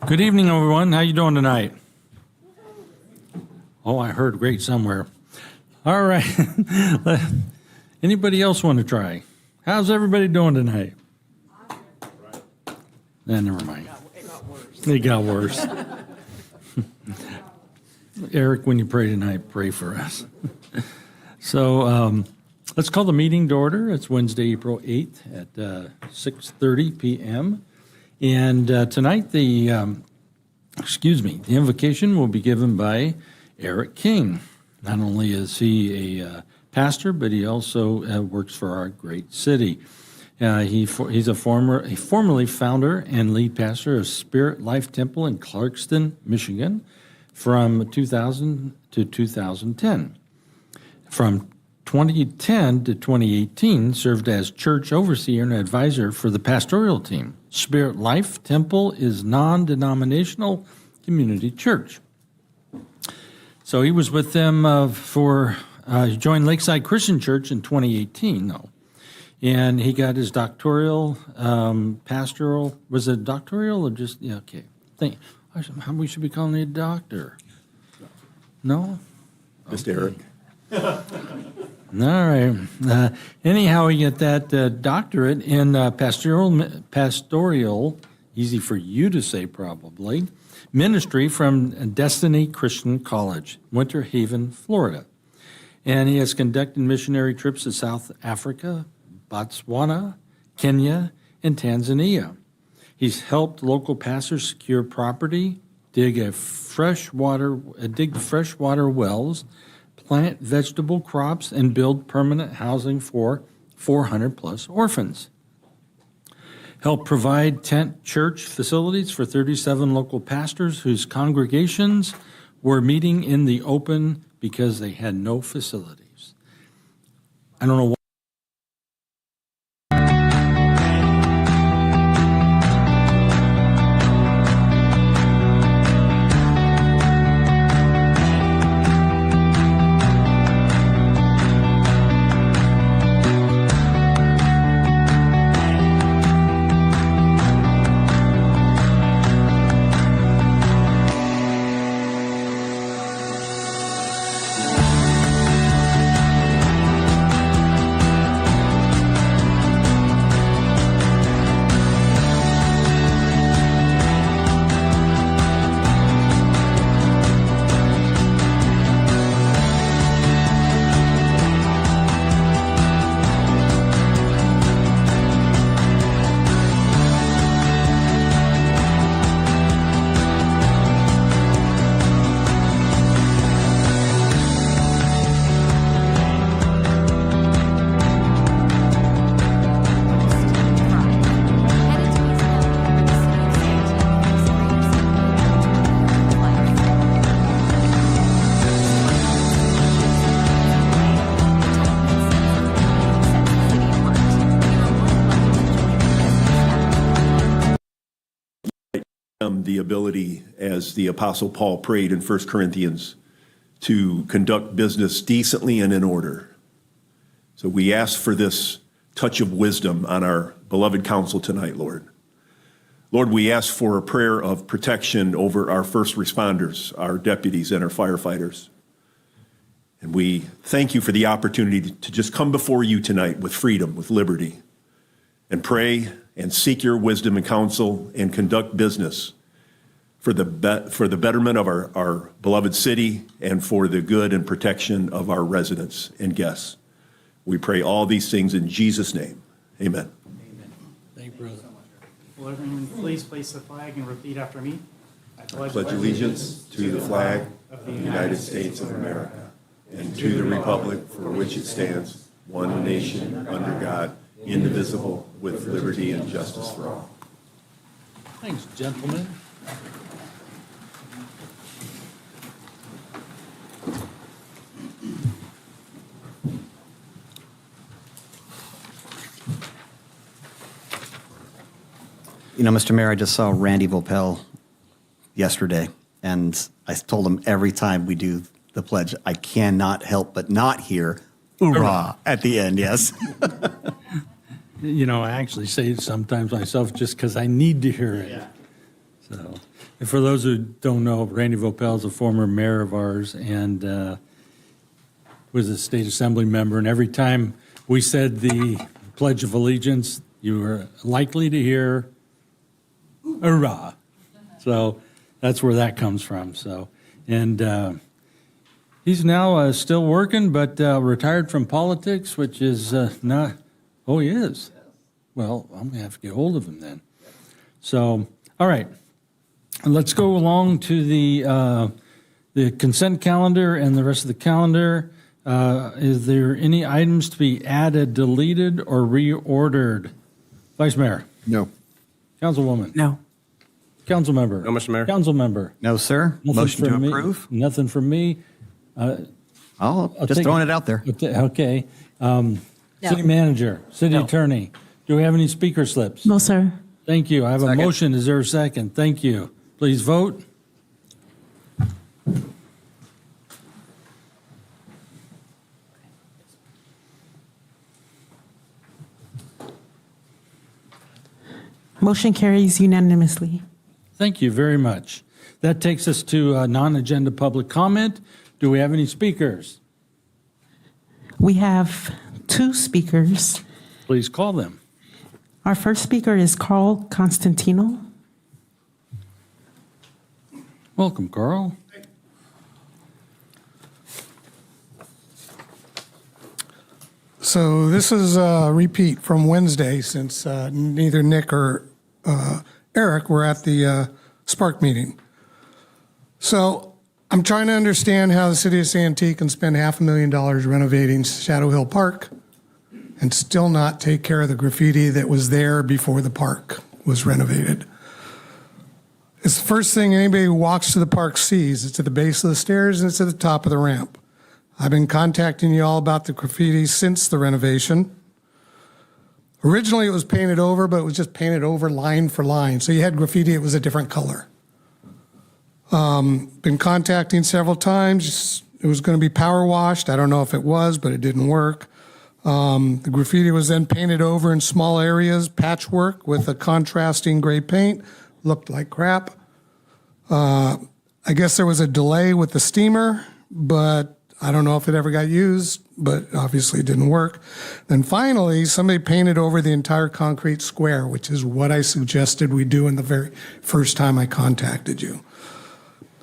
Good evening, everyone. How you doing tonight? Oh, I heard great somewhere. All right. Anybody else want to try? How's everybody doing tonight? Never mind. It got worse. Eric, when you pray tonight, pray for us. So let's call the meeting to order. It's Wednesday, April 8th at 6:30 p.m. And tonight the invocation will be given by Eric King. Not only is he a pastor, but he also works for our great city. He's a formerly founder and lead pastor of Spirit Life Temple in Clarkston, Michigan, from 2000 to 2010. From 2010 to 2018, served as church overseer and advisor for the pastoral team. Spirit Life Temple is non-denominational community church. So he was with them he joined Lakeside Christian Church in 2018, though. And he got his doctoral, pastoral, was it doctoral or just, yeah, okay. We should be calling you a doctor. No? Mr. Eric. All right. Anyhow, he got that doctorate in pastoral, easy for you to say probably, ministry from Destiny Christian College, Winter Haven, Florida. And he has conducted missionary trips to South Africa, Botswana, Kenya, and Tanzania. He's helped local pastors secure property, dig freshwater wells, plant vegetable crops, and build permanent housing for 400-plus orphans. Help provide tent church facilities for 37 local pastors whose congregations were meeting in the open because they had no facilities. I don't know why. The ability, as the Apostle Paul prayed in 1 Corinthians, to conduct business decently and in order. So we ask for this touch of wisdom on our beloved council tonight, Lord. Lord, we ask for a prayer of protection over our first responders, our deputies, and our firefighters. And we thank you for the opportunity to just come before you tonight with freedom, with liberty, and pray and seek your wisdom and counsel and conduct business for the betterment of our beloved city and for the good and protection of our residents and guests. We pray all these things in Jesus' name. Amen. Amen. Thank you, brother. Will everyone please place the flag and repeat after me? I pledge allegiance to the flag of the United States of America and to the republic for which it stands, one nation, under God, indivisible, with liberty and justice for all. Thanks, gentlemen. You know, Mr. Mayor, I just saw Randy Vopel yesterday, and I told him every time we do the pledge, I cannot help but not hear hoorah at the end, yes. You know, I actually say it sometimes myself just because I need to hear it. Yeah. So, For those who don't know, Randy Vopel is a former mayor of ours and was a state assembly member. And every time we said the Pledge of Allegiance, you were likely to hear, hurrah. So that's where that comes from. So, and he's now still working, but retired from politics, which is not, oh, he is? Well, I'm going to have to get hold of him then. So, all right. Let's go along to the consent calendar and the rest of the calendar. Is there any items to be added, deleted, or reordered? Vice Mayor? No. Councilwoman? No. Council member? No, Mr. Mayor. Council member? No, sir. Nothing Motion to from me. approve. Nothing from me. I'll just take throwing it out there. Okay. City manager, city attorney. Do we have any speaker slips? No, sir. Thank you. I have a Second. motion. Is there a second? Thank you. Please vote. Motion carries unanimously. Thank you very much. That takes us to non-agenda public comment. Do we have any speakers? We have 2 speakers. Please call them. Our first speaker is Carl Constantino. Welcome, Carl. So this is a repeat from Wednesday since neither Nick or Eric were at the Spark meeting. So I'm trying to understand how the city of Santee can spend $500,000 renovating Shadow Hill Park and still not take care of the graffiti that was there before the park was renovated. It's the first thing anybody who walks to the park sees. It's at the base of the stairs and it's at the top of the ramp. I've been contacting you all about the graffiti since the renovation. Originally, it was painted over, but it was just painted over line for line. So you had graffiti, it was a different color. Been contacting several times. It was going to be power washed. I don't know if it was, but it didn't work. The graffiti was then painted over in small areas, patchwork with a contrasting gray paint. Looked like crap. I guess there was a delay with the steamer, but I don't know if it ever got used, but obviously it didn't work. Then finally, somebody painted over the entire concrete square, which is what I suggested we do in the very first time I contacted you.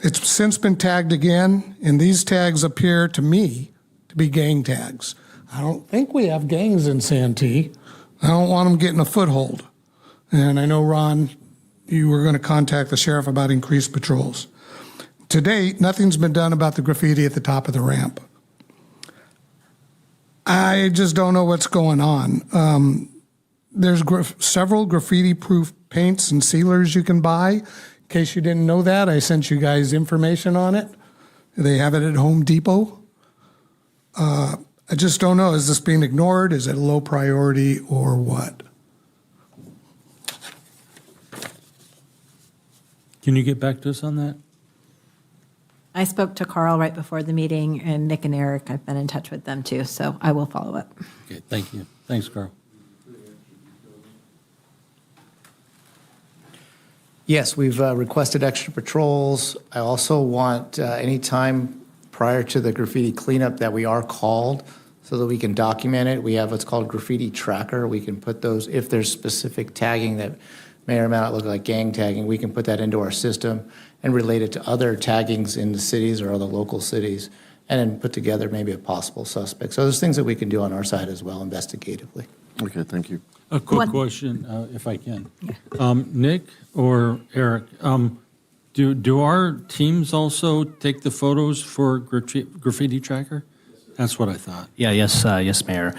It's since been tagged again, and these tags appear to me to be gang tags. I don't think we have gangs in Santee. I don't want them getting a foothold. And I know, Ron, you were going to contact the sheriff about increased patrols. To date, nothing's been done about the graffiti at the top of the ramp. I just don't know what's going on. There's several graffiti-proof paints and sealers you can buy. In case you didn't know that, I sent you guys information on it. They have it at Home Depot. I just don't know. Is this being ignored? Is it a low priority or what? Can you get back to us on that? I spoke to Carl right before the meeting, and Nick and Eric, I've been in touch with them too, so I will follow up. Okay, thank you. Thanks, Carl. Yes, we've requested extra patrols. I also want any time prior to the graffiti cleanup that we are called so that we can document it. We have what's called graffiti tracker. We can put those, if there's specific tagging that may or may not look like gang tagging, we can put that into our system and relate it to other taggings in the cities or other local cities, and then put together maybe a possible suspect. So there's things that we can do on our side as well investigatively. Okay, thank you. A quick question, if I can. Nick or Eric, do our teams also take the photos for graffiti tracker? That's what I thought. Yeah, yes, Mayor.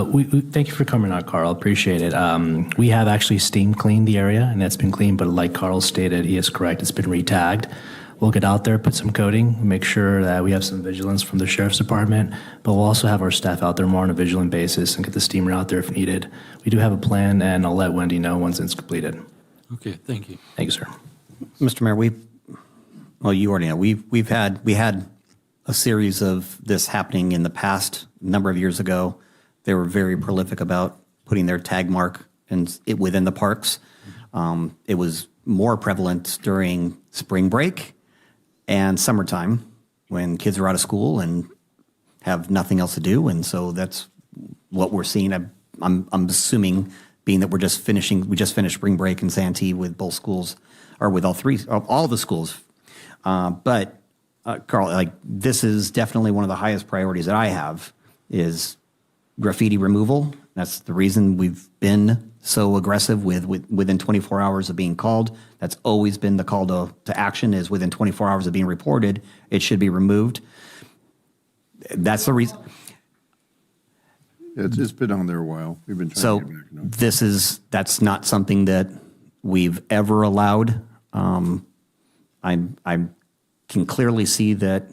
We thank you for coming out, Carl. Appreciate it. We have actually steam cleaned the area, and that's been cleaned. But like Carl stated, he is correct. It's been re-tagged. We'll get out there, put some coating, make sure that we have some vigilance from the sheriff's department. But we'll also have our staff out there more on a vigilant basis and get the steamer out there if needed. We do have a plan, and I'll let Wendy know once it's completed. Okay, thank you. Thank you, sir. Mr. Mayor, well, you already know, we had a series of this happening in the past number of years ago. They were very prolific about putting their tag mark within the parks. It was more prevalent during spring break and summertime when kids are out of school and have nothing else to do. And so that's what we're seeing. I'm assuming, being that we just finished spring break in Santee with both schools, or with all the schools. But Carl, like, this is definitely one of the highest priorities that I have is graffiti removal. That's the reason we've been so aggressive within 24 hours of being called. That's always been the call to action, is within 24 hours of being reported, it should be removed. That's the reason. It's been on there a while. We've been trying to get back. No. That's not something that we've ever allowed. I can clearly see that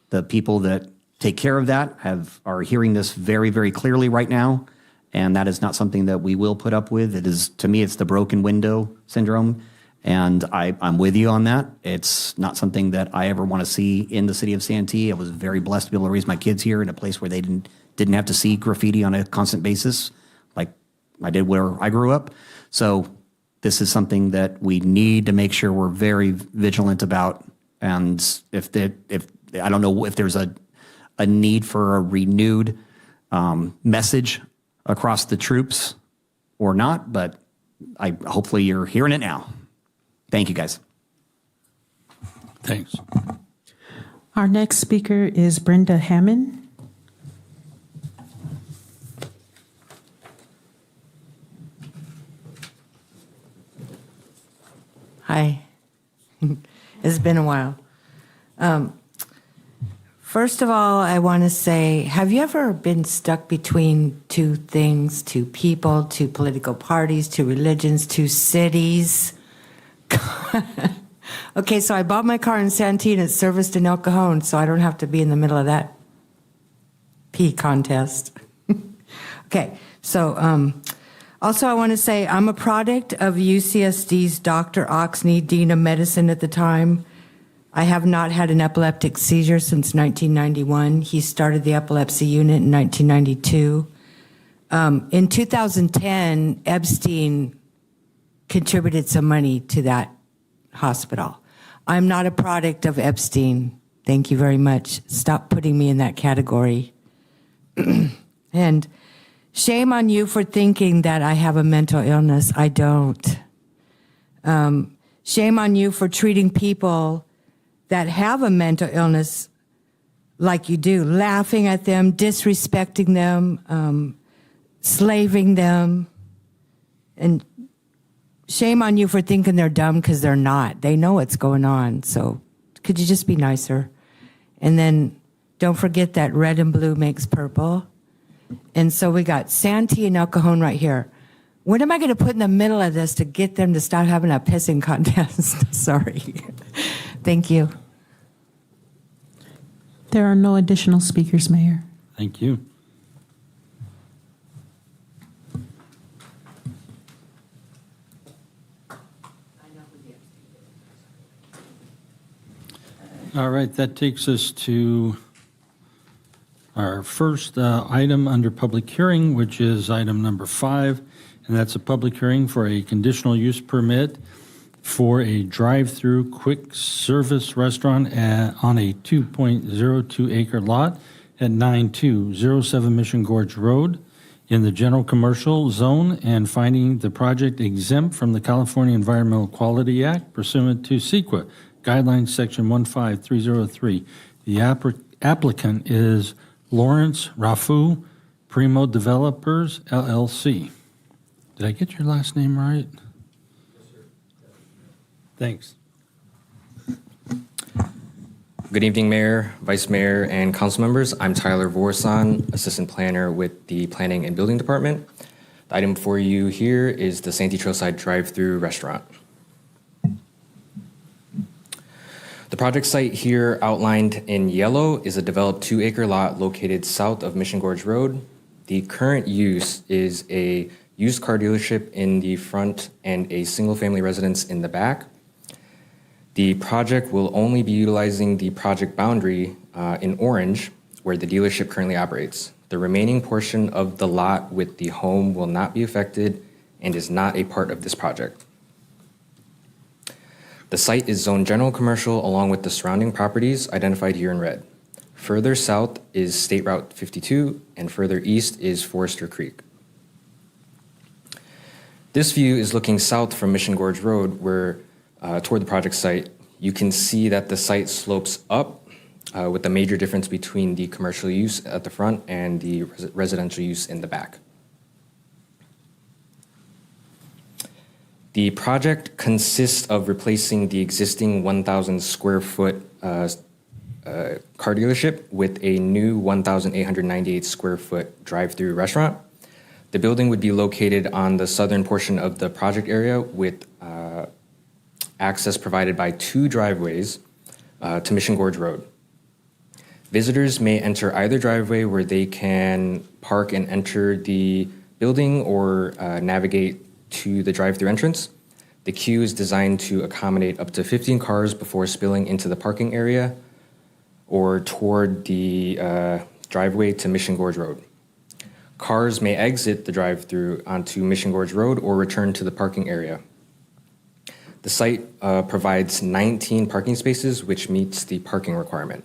the people that take care of that are hearing this very, very clearly right now, and that is not something that we will put up with. It is, to me, it's the broken window syndrome, and I'm with you on that. It's not something that I ever want to see in the city of Santee. I was very blessed to be able to raise my kids here in a place where they didn't have to see graffiti on a constant basis like I did where I grew up. So this is something that we need to make sure we're very vigilant about. And if I don't know if there's a need for a renewed message across the troops or not, but hopefully you're hearing it now. Thank you, guys. Thanks. Our next speaker is Brenda Hammond. Hi. It's been a while. First of all, I want to say, have you ever been stuck between two things, two people, two political parties, two religions, two cities? Okay, so I bought my car in Santee and it's serviced in El Cajon, so I don't have to be in the middle of that pee contest. Okay, so also I want to say I'm a product of UCSD's Dr. Oxney, Dean of Medicine at the time. I have not had an epileptic seizure since 1991. He started the epilepsy unit in 1992. In 2010, Epstein contributed some money to that hospital. I'm not a product of Epstein. Thank you very much. Stop putting me in that category. And shame on you for thinking that I have a mental illness. I don't. Shame on you for treating people that have a mental illness like you do, laughing at them, disrespecting them, slaving them. And shame on you for thinking they're dumb, because they're not. They know what's going on. So could you just be nicer? And then don't forget that red and blue makes purple. And so we got Santee and El Cajon right here. What am I going to put in the middle of this to get them to stop having a pissing contest? Sorry. Thank you. There are no additional speakers, Mayor. Thank you. All right, that takes us to our first item under public hearing, which is item number 5, and that's a public hearing for a conditional use permit for a drive-through quick service restaurant on a 2.02 acre lot at 9207 Mission Gorge Road in the general commercial zone, and finding the project exempt from the California Environmental Quality Act pursuant to CEQA Guidelines Section 15303. The applicant is Lawrence Rafu, Primo Developers, LLC. Did I get your last name right? Thanks. Good evening, Mayor, Vice Mayor, and council members. I'm Tyler Vorson, Assistant Planner with the Planning and Building Department. The item for you here is the Santee Trailside Drive-Thru Restaurant. The project site here outlined in yellow is a developed 2-acre lot located south of Mission Gorge Road. The current use is a used car dealership in the front and a single-family residence in the back. The project will only be utilizing the project boundary in orange, where the dealership currently operates. The remaining portion of the lot with the home will not be affected and is not a part of this project. The site is zoned general commercial along with the surrounding properties identified here in red. Further south is State Route 52, and further east is Forester Creek. This view is looking south from Mission Gorge Road, where toward the project site. You can see that the site slopes up with the major difference between the commercial use at the front and the residential use in the back. The project consists of replacing the existing 1,000 square foot car dealership with a new 1,898 square foot drive-through restaurant. The building would be located on the southern portion of the project area with access provided by 2 driveways to Mission Gorge Road. Visitors may enter either driveway where they can park and enter the building or navigate to the drive-through entrance. The queue is designed to accommodate up to 15 cars before spilling into the parking area or toward the driveway to Mission Gorge Road. Cars may exit the drive-through onto Mission Gorge Road or return to the parking area. The site provides 19 parking spaces, which meets the parking requirement.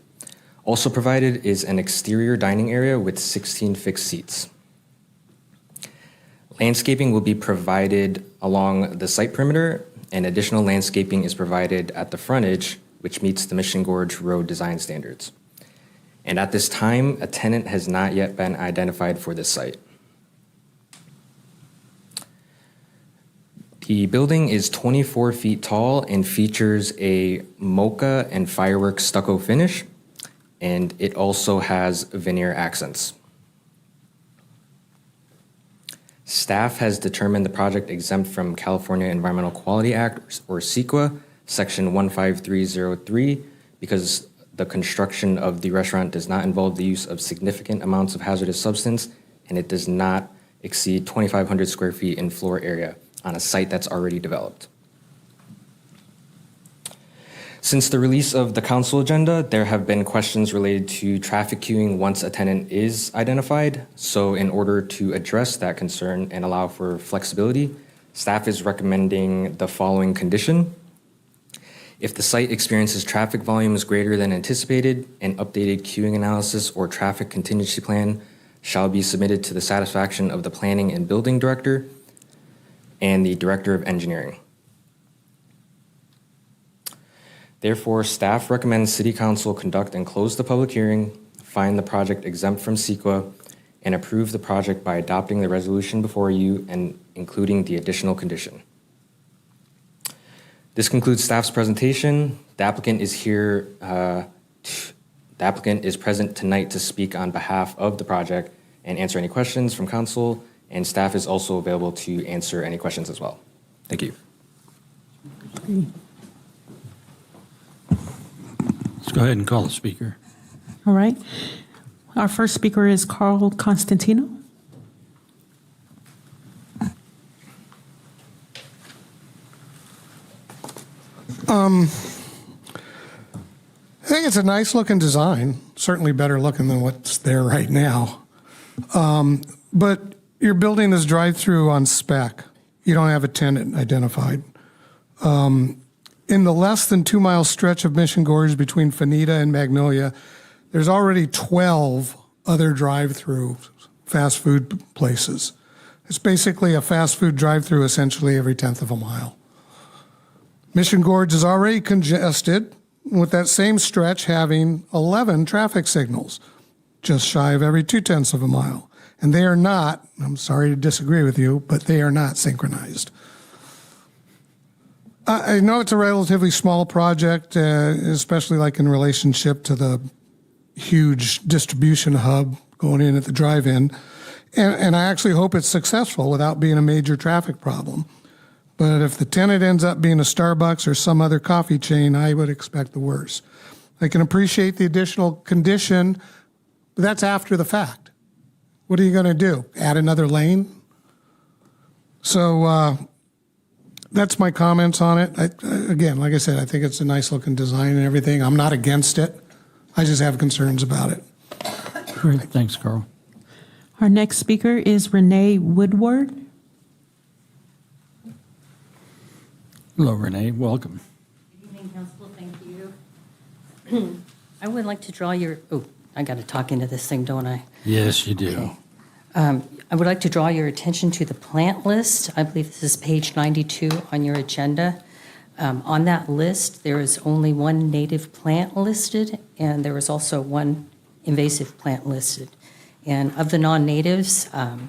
Also provided is an exterior dining area with 16 fixed seats. Landscaping will be provided along the site perimeter, and additional landscaping is provided at the frontage, which meets the Mission Gorge Road design standards. And at this time, a tenant has not yet been identified for this site. The building is 24 feet tall and features a mocha and fireworks stucco finish, and it also has veneer accents. Staff has determined the project exempt from California Environmental Quality Act, or CEQA, Section 15303, because the construction of the restaurant does not involve the use of significant amounts of hazardous substance, and it does not exceed 2,500 square feet in floor area on a site that's already developed. Since the release of the council agenda, there have been questions related to traffic queuing once a tenant is identified. So in order to address that concern and allow for flexibility, staff is recommending the following condition. If the site experiences traffic volumes greater than anticipated, an updated queuing analysis or traffic contingency plan shall be submitted to the satisfaction of the planning and building director and the director of engineering. Therefore, staff recommends City Council conduct and close the public hearing, find the project exempt from CEQA, and approve the project by adopting the resolution before you and including the additional condition. This concludes staff's presentation. The applicant is here. The applicant is present tonight to speak on behalf of the project and answer any questions from council, and staff is also available to answer any questions as well. Thank you. Let's go ahead and call the speaker. All right. Our first speaker is Carl Constantino. I think it's a nice looking design, certainly better looking than what's there right now. But you're building this drive-through on spec. You don't have a tenant identified. In the less than 2 mile stretch of Mission Gorge between Fanita and Magnolia, there's already 12 other drive-through fast food places. It's basically a fast food drive-through essentially every 10th of a mile. Mission Gorge is already congested, with that same stretch having 11 traffic signals, just shy of every 2/10 of a mile. And they are not, I'm sorry to disagree with you, but they are not synchronized. I know it's a relatively small project, especially like in relationship to the huge distribution hub going in at the drive-in. And I actually hope it's successful without being a major traffic problem. But if the tenant ends up being a Starbucks or some other coffee chain, I would expect the worst. I can appreciate the additional condition, but that's after the fact. What are you going to do? Add another lane? So that's my comments on it. Again, like I said, I think it's a nice looking design and everything. I'm not against it. I just have concerns about it. Great. Thanks, Carl. Our next speaker is Renee Woodward. Hello, Renee. Welcome. Morning, Council. Thank you. I would like to draw your, I got to talk into this thing, don't I? Yes, you do. I would like to draw your attention to the plant list. I believe this is page 92 on your agenda. On that list, there is only one native plant listed, and there is also one invasive plant listed. And of the non-natives, I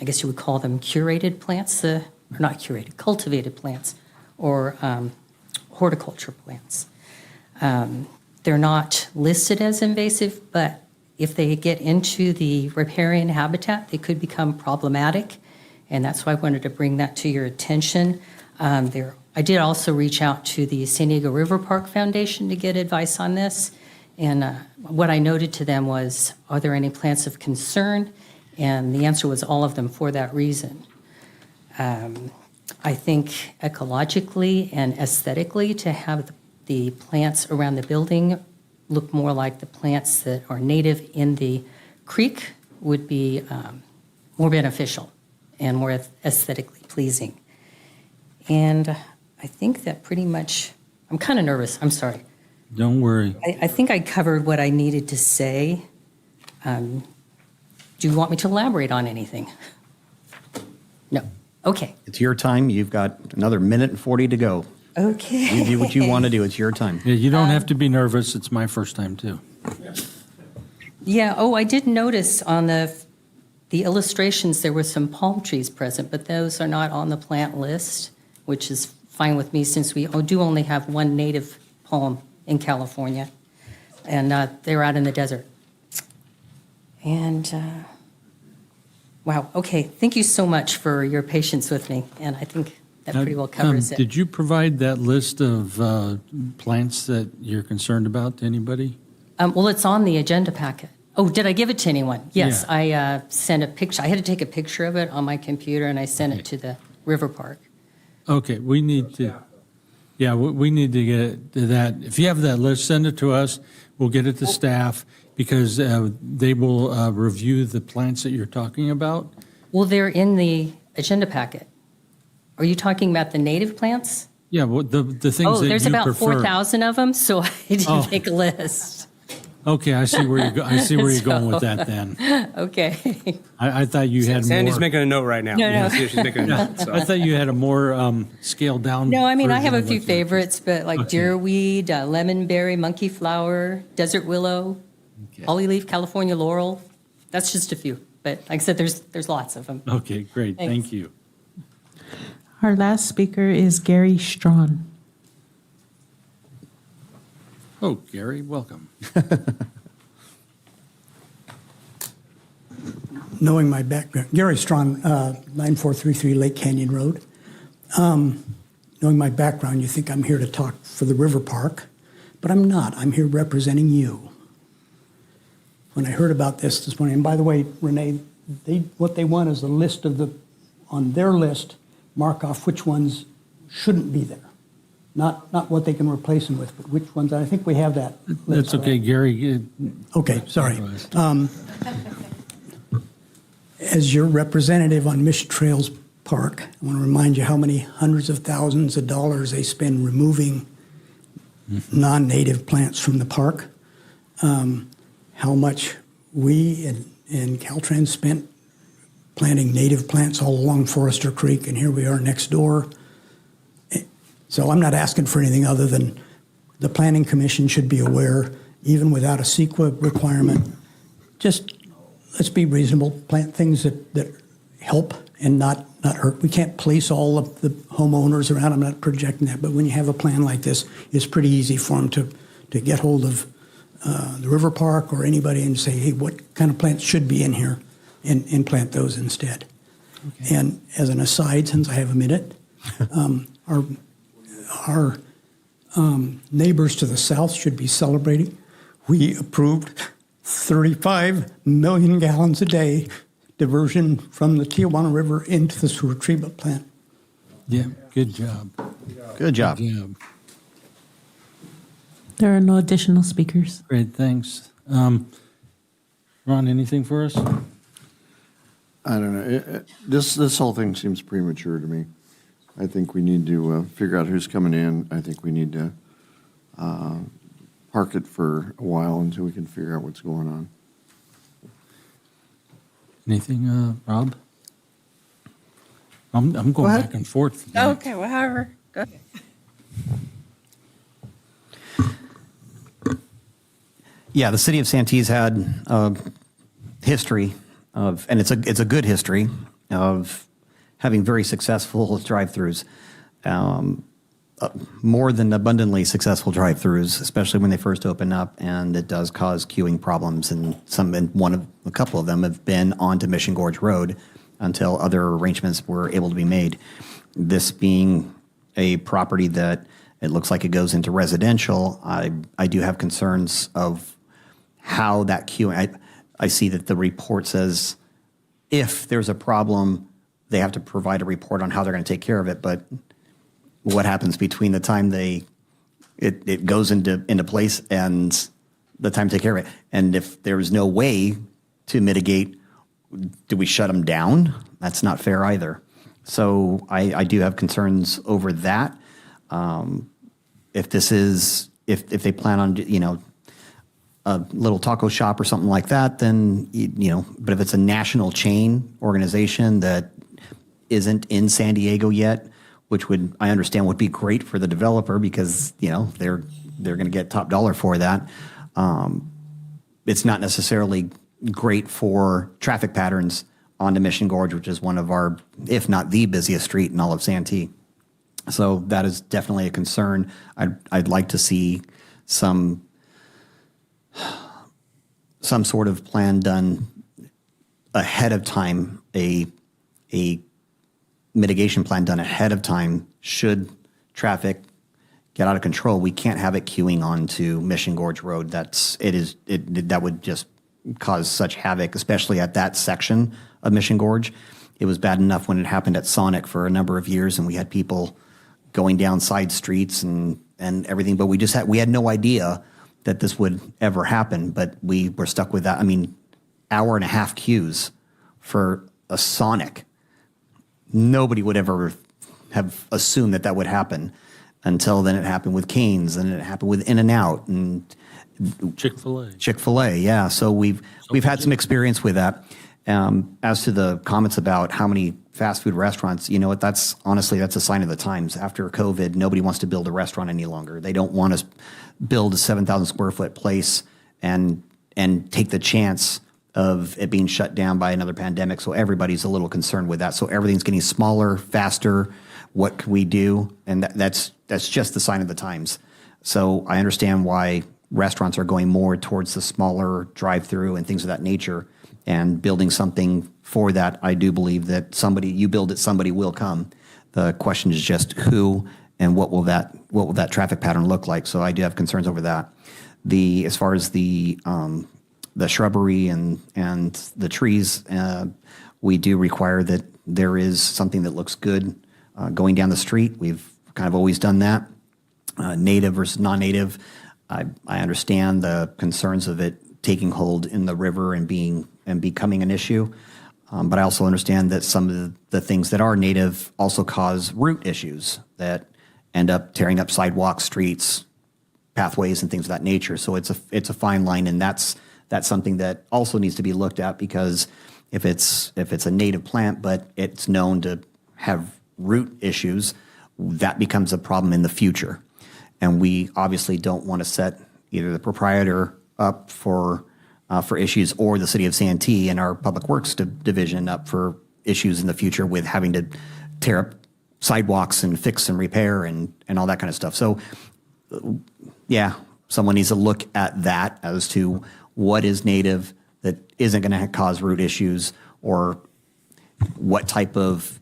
guess you would call them curated plants, or not curated, cultivated plants, or horticulture plants. They're not listed as invasive, but if they get into the riparian habitat, they could become problematic, and that's why I wanted to bring that to your attention. I did also reach out to the San Diego River Park Foundation to get advice on this, and what I noted to them was, are there any plants of concern? And the answer was all of them for that reason. I think ecologically and aesthetically, to have the plants around the building look more like the plants that are native in the creek would be more beneficial and more aesthetically pleasing. And I think that pretty much, I'm kind of nervous, I'm sorry. Don't worry. I think I covered what I needed to say. Do you want me to elaborate on anything? No. Okay. It's your time. You've got another minute and 40 to go. Okay. You do what you want to do. It's your time. Yeah, you don't have to be nervous. It's my first time, too. Yeah, I did notice on the illustrations there were some palm trees present, but those are not on the plant list, which is fine with me since we do only have one native palm in California, and they're out in the desert. And, wow, okay, thank you so much for your patience with me, and I think that pretty well covers it. Did you provide that list of plants that you're concerned about to anybody? Well, it's on the agenda packet. Oh, did I give it to anyone? Yes, Yeah. I sent a picture. I had to take a picture of it on my computer, and I sent it to the River Park. Okay, we need to, we need to get to that. If you have that list, send it to us. We'll get it to staff because they will review the plants that you're talking about. Well, they're in the agenda packet. Are you talking about the native plants? Yeah, well, the things that you prefer. Oh, there's about 4,000 of them, so I didn't make a list. Okay, I see where you go. I see where you're going with that then. Okay. I thought you had Sandy's more. making a note right now. No. See if she's making a note. So. I thought you had a more scaled down. No, I mean, I have a version of few what you- favorites, but like deerweed, lemonberry, monkey flower, desert willow, hollyleaf, California laurel. That's just a few. But like I said, there's lots of them. Okay, great. Thanks. Thank you. Our last speaker is Gary Strawn. Oh, Gary, welcome. Knowing my background, Gary Strawn, 9433 Lake Canyon Road. Knowing my background, you think I'm here to talk for the River Park, but I'm not. I'm here representing you. When I heard about this morning, and by the way, Renee, what they want is a list of on their list, mark off which ones shouldn't be there. Not what they can replace them with, but which ones. I think we have that list. That's okay, Gary. Okay, sorry. As your representative on Mission Trails Park, I want to remind you how many hundreds of thousands of dollars they spend removing non-native plants from the park, how much we and Caltrans spent planting native plants all along Forester Creek, and here we are next door. So I'm not asking for anything other than the Planning Commission should be aware, even without a CEQA requirement, just let's be reasonable, plant things that help and not hurt. We can't police all of the homeowners around. I'm not projecting that, but when you have a plan like this, it's pretty easy for them to get hold of the River Park or anybody and say, hey, what kind of plants should be in here, and plant those instead. Okay. And as an aside, since I have a minute, our neighbors to the south should be celebrating. We approved 35 million gallons a day diversion from the Tijuana River into the sewer treatment plant. Yeah, good job. Good job. Good job. There are no additional speakers. Great, thanks. Ron, anything for us? I don't know. This whole thing seems premature to me. I think we need to figure out who's coming in. I think we need to park it for a while until we can figure out what's going on. Anything, Rob? I'm going back and forth. Okay, well, however, go ahead. Yeah, the city of Santee's had a history of, and it's a good history of having very successful drive-throughs, more than abundantly successful drive-throughs, especially when they first open up, and it does cause queuing problems. And a couple of them have been onto Mission Gorge Road until other arrangements were able to be made. This being a property that it looks like it goes into residential, I do have concerns of how that queuing, I see that the report says if there's a problem, they have to provide a report on how they're going to take care of it. But what happens between the time it goes into place and the time to take care of it? And if there's no way to mitigate, do we shut them down? That's not fair either. So I do have concerns over that. If they plan on, a little taco shop or something like that, then, but if it's a national chain organization that isn't in San Diego yet, which I understand would be great for the developer because, they're going to get top dollar for that. It's not necessarily great for traffic patterns onto Mission Gorge, which is one of our, if not the busiest street in all of Santee. So that is definitely a concern. I'd like to see some sort of plan done ahead of time, a mitigation plan done ahead of time should traffic get out of control. We can't have it queuing onto Mission Gorge Road. That would just cause such havoc, especially at that section of Mission Gorge. It was bad enough when it happened at Sonic for a number of years, and we had people going down side streets and everything, but we had no idea that this would ever happen, but we were stuck with that. I mean, hour and a half queues for a Sonic. Nobody would ever have assumed that would happen until then. It happened with Cane's, and it happened with In-N-Out and Chick-fil-A. Chick-fil-A, yeah. So we've had some experience with that. As to the comments about how many fast food restaurants, you know what, that's a sign of the times. After COVID, nobody wants to build a restaurant any longer. They don't want to build a 7,000 square foot place and take the chance of it being shut down by another pandemic. So everybody's a little concerned with that. So everything's getting smaller, faster. What can we do? And that's just the sign of the times. So I understand why restaurants are going more towards the smaller drive-through and things of that nature, and building something for that. I do believe that you build it, somebody will come. The question is just who and what will that traffic pattern look like. So I do have concerns over that. As far as the shrubbery and the trees, we do require that there is something that looks good going down the street. We've kind of always done that. Native versus non-native. I understand the concerns of it taking hold in the river and becoming an issue. But I also understand that some of the things that are native also cause root issues that end up tearing up sidewalks, streets, pathways, and things of that nature. So it's a fine line, and that's something that also needs to be looked at, because if it's a native plant but it's known to have root issues, that becomes a problem in the future. And we obviously don't want to set either the proprietor up for issues, or the city of Santee and our public works division up for issues in the future with having to tear up sidewalks and fix and repair and all that kind of stuff. So yeah, someone needs to look at that as to what is native that isn't going to cause root issues, or what type of,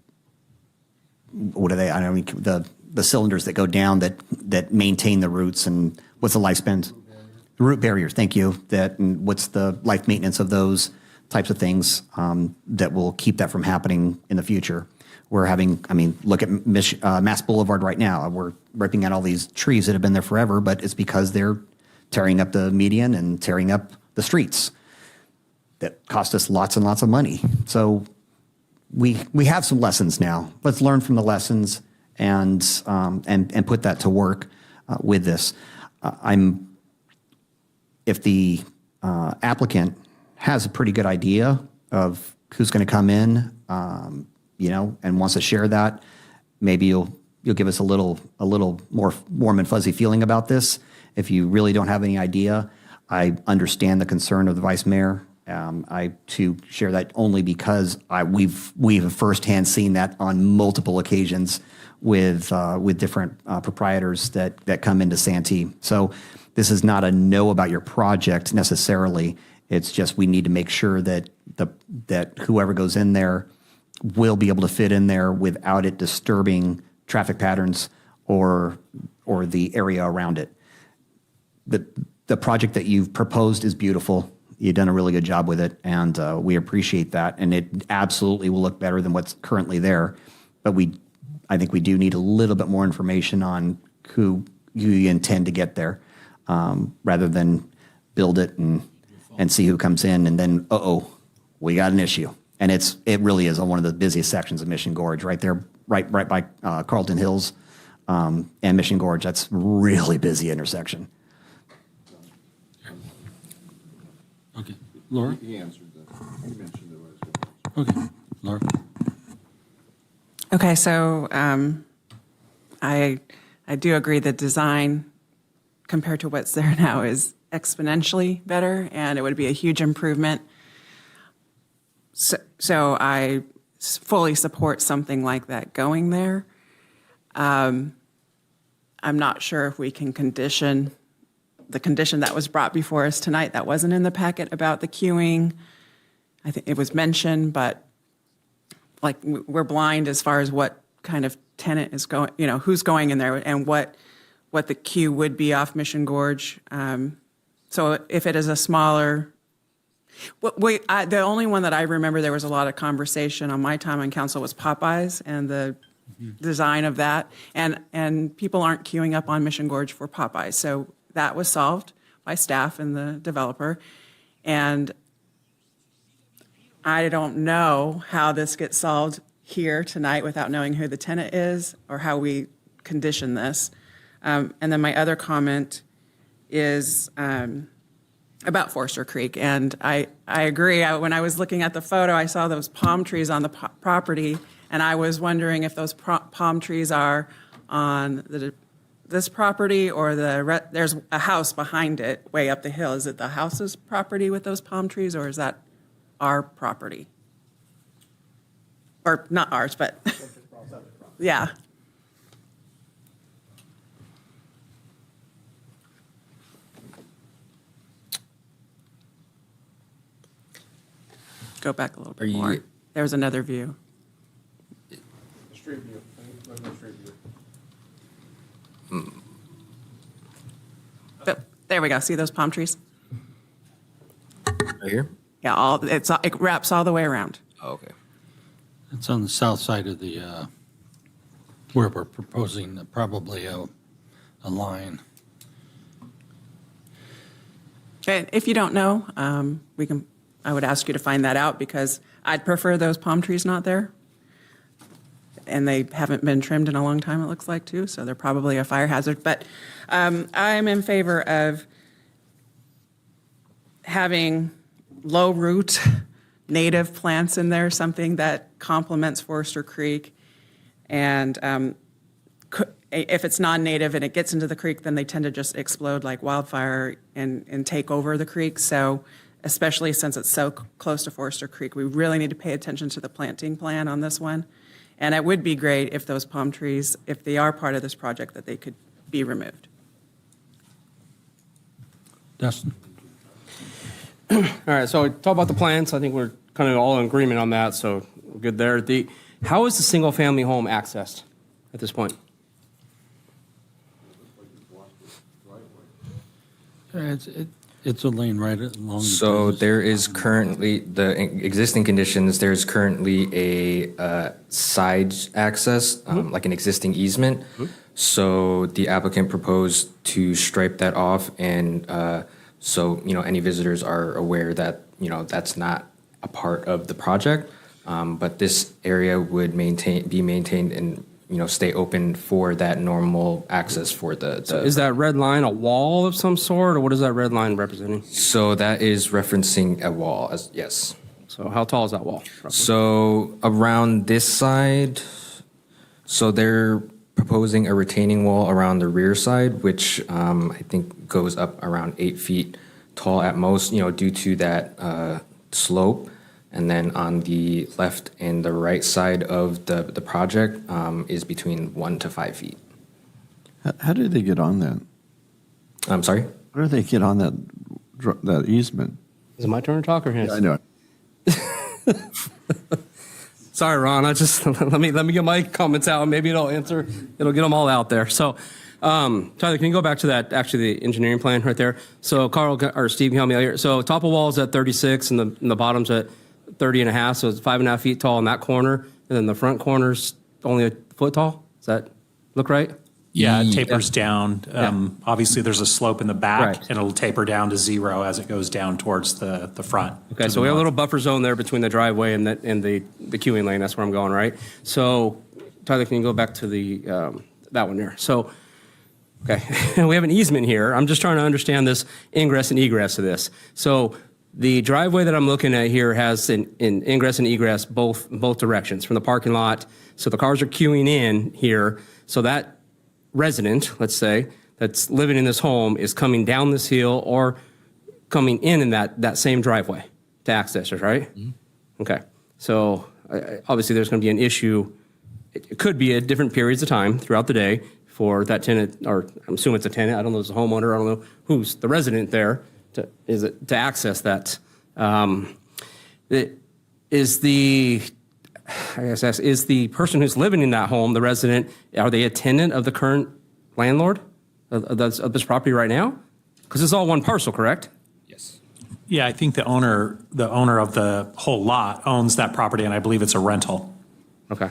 what are they? I don't know, the cylinders that go down that maintain the roots, and what's the lifespan? The root barriers, thank you. And what's the life maintenance of those types of things that will keep that from happening in the future? Look at Mass Boulevard right now. We're ripping out all these trees that have been there forever, but it's because they're tearing up the median and tearing up the streets. That cost us lots and lots of money. So we have some lessons now. Let's learn from the lessons and put that to work with this. if the applicant has a pretty good idea of who's going to come in, and wants to share that, maybe you'll give us a little more warm and fuzzy feeling about this. If you really don't have any idea, I understand the concern of the vice mayor. I too share that only because we've firsthand seen that on multiple occasions with different proprietors that come into Santee. So this is not a no about your project necessarily. It's just we need to make sure that that whoever goes in there will be able to fit in there without it disturbing traffic patterns or the area around it. The project that you've proposed is beautiful. You've done a really good job with it, and we appreciate that. And it absolutely will look better than what's currently there. But I think we do need a little bit more information on who you intend to get there, rather than build it and see who comes in, and then we got an issue. And it really is on one of the busiest sections of Mission Gorge, right there, right by Carlton Hills and Mission Gorge. That's a really busy intersection. Okay, Laura? He answered that. He mentioned it was. Okay, Laura? Okay, so I do agree that design compared to what's there now is exponentially better, and it would be a huge improvement. So I fully support something like that going there. I'm not sure if we can condition the condition that was brought before us tonight that wasn't in the packet about the queuing. I think it was mentioned, but like we're blind as far as what kind of tenant is going, who's going in there and what the queue would be off Mission Gorge. So if it is a smaller, the only one that I remember there was a lot of conversation on my time on council was Popeyes and the design of that. And people aren't queuing up on Mission Gorge for Popeyes. So that was solved by staff and the developer. And I don't know how this gets solved here tonight without knowing who the tenant is or how we condition this. And then my other comment is about Forster Creek. And I agree. When I was looking at the photo, I saw those palm trees on the property, and I was wondering if those palm trees are on this property or there's a house behind it way up the hill. Is it the house's property with those palm trees, or is that our property? Or not ours, but yeah. Go back a little bit more. There's another view. Street view. Street view. There we go. See those palm trees? Right here? Yeah, it wraps all the way around. Oh, okay. It's on the south side of the, where we're proposing probably a line. And if you don't know, I would ask you to find that out because I'd prefer those palm trees not there. And they haven't been trimmed in a long time, it looks like, too, so they're probably a fire hazard. But I'm in favor of having low-root native plants in there, something that complements Forster Creek. And if it's non-native and it gets into the creek, then they tend to just explode like wildfire and take over the creek. So especially since it's so close to Forster Creek, we really need to pay attention to the planting plan on this one. And it would be great if those palm trees, if they are part of this project, that they could be removed. Dustin? All right, so we talk about the plants. I think we're kind of all in agreement on that, so we're good there. How is the single-family home accessed at this point? It's a lane right along. So there is currently, the existing conditions, there's currently a side access, like an existing easement. So the applicant proposed to stripe that off, and so any visitors are aware that that's not a part of the project. But this area would be maintained in stay open for that normal access for the. So is that red line a wall of some sort, or what is that red line representing? So that is referencing a wall, yes. So how tall is that wall? roughly? So around this side, so they're proposing a retaining wall around the rear side, which I think goes up around 8 feet tall at most, due to that slope. And then on the left and the right side of the project is between 1 to 5 feet. How did they get on that? I'm sorry? How did they get on that easement? Is it my turn to talk or his? I know it. Sorry, Ron. I just let me get my comments out. Maybe it'll answer. It'll get them all out there. So, Tyler, can you go back to that? Actually, the engineering plan right there. So, Carl or Steve, can you help me out here? So, top of wall is at 36, and the bottom's at 30 and a half. So it's 5.5 feet tall in that corner, and then the front corner's only a foot tall. Does that look right? Yeah, it tapers down. Obviously, there's a slope in the back, Right. and it'll taper down to 0 as it goes down towards the front. Okay, so we have a little buffer zone there between the driveway and the queuing lane. That's where I'm going, right? So, Tyler, can you go back to the that one there? So, okay, we have an easement here. I'm just trying to understand this ingress and egress of this. So, the driveway that I'm looking at here has an ingress and egress both directions from the parking lot. So the cars are queuing in here. So that resident, let's say, that's living in this home is coming down this hill or coming in that same driveway to access it, right? Mm-hmm. Okay. So obviously there's going to be an issue. It could be at different periods of time throughout the day for that tenant, or I'm assuming it's a tenant. I don't know if it's a homeowner. I don't know who's the resident there to access that. Is the person who's living in that home, the resident, are they a tenant of the current landlord of this property right now? Because it's all one parcel, correct? Yes. Yeah, I think the owner of the whole lot owns that property, and I believe it's a rental. Okay.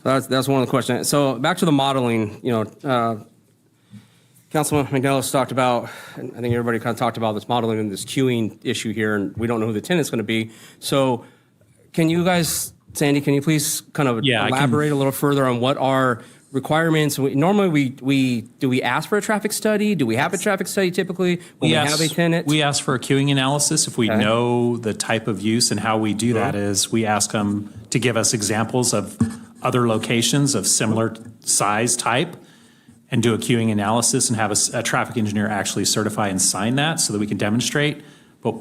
That's one of the questions. So back to the modeling, Councilman McNellis talked about, and I think everybody kind of talked about this modeling and this queuing issue here, and we don't know who the tenant's going to be. So can you guys, Sandy, can you please kind of elaborate a little further on what our requirements? Normally, do we ask for a traffic study? Do we have a traffic study typically when we have a tenant? We ask for a queuing analysis. If we know the type of use, and how we do that is we ask them to give us examples of other locations of similar size type, and do a queuing analysis and have a traffic engineer actually certify and sign that so that we can demonstrate. But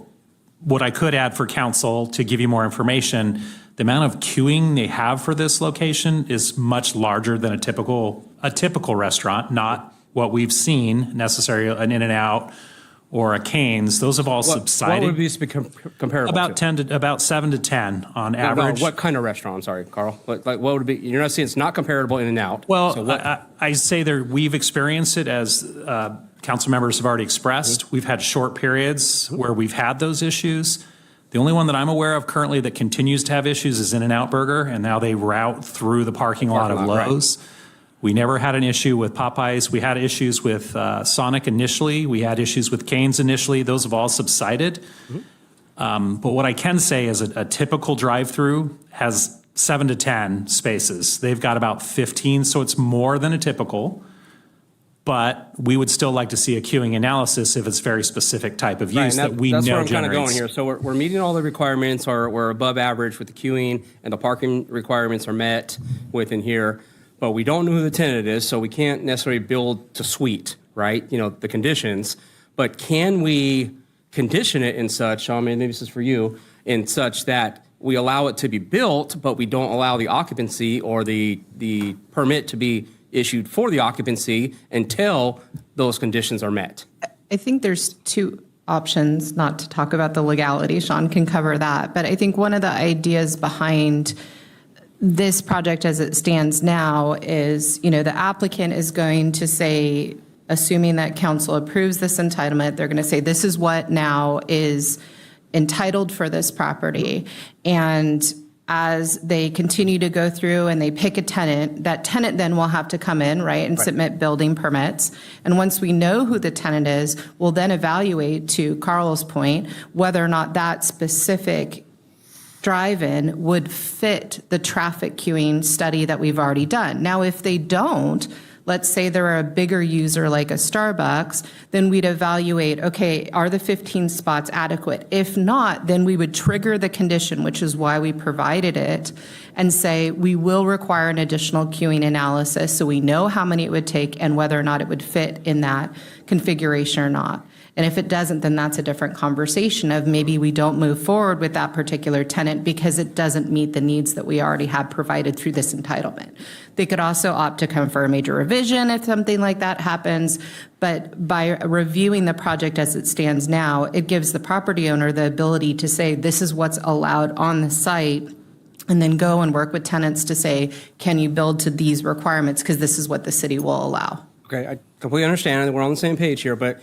what I could add for council to give you more information, the amount of queuing they have for this location is much larger than a typical restaurant, not what we've seen necessarily, an In-N-Out or a Cane's. Those have all subsided. What would these be comparable to? About 7 to 10 on average. What kind of restaurant? I'm sorry, Carl. What would be? You're not saying it's not comparable in and out. Well, so I say we've experienced it, as council members have already expressed. Mm-hmm. We've had short periods where we've had those issues. The only one that I'm aware of currently that continues to have issues is In-N-Out Burger, and now they route through the parking lot of Lowe's. Right. We never had an issue with Popeyes. We had issues with Sonic initially. We had issues with Cane's initially. Those have all subsided. Mm-hmm. But what I can say is a typical drive-through has 7 to 10 spaces. They've got about 15, so it's more than a typical. But we would still like to see a queuing analysis if it's very specific type of use that we know generates. That's where I'm kind of going here. So we're meeting all the requirements, or we're above average with the queuing, and the parking requirements are met within here. But we don't know who the tenant is, so we can't necessarily build to suite, right? The conditions. But can we condition it in such, maybe this is for you, in such that we allow it to be built, but we don't allow the occupancy or the permit to be issued for the occupancy until those conditions are met? I think there's two options, not to talk about the legality. Sean can cover that. But I think one of the ideas behind this project as it stands now is, the applicant is going to say, assuming that council approves this entitlement, they're going to say, this is what now is entitled for this property. And as they continue to go through and they pick a tenant, that tenant then will have to come in, right, and submit building permits. And once we know who the tenant is, we'll then evaluate, to Carl's point, whether or not that specific drive-in would fit the traffic queuing study that we've already done. Now, if they don't, let's say they're a bigger user like a Starbucks, then we'd evaluate, okay, are the 15 spots adequate? If not, then we would trigger the condition, which is why we provided it, and say we will require an additional queuing analysis so we know how many it would take and whether or not it would fit in that configuration or not. And if it doesn't, then that's a different conversation of maybe we don't move forward with that particular tenant because it doesn't meet the needs that we already have provided through this entitlement. They could also opt to come for a major revision if something like that happens. But by reviewing the project as it stands now, it gives the property owner the ability to say, this is what's allowed on the site, and then go and work with tenants to say, can you build to these requirements? Because this is what the city will allow. Okay, I completely understand. We're on the same page here, but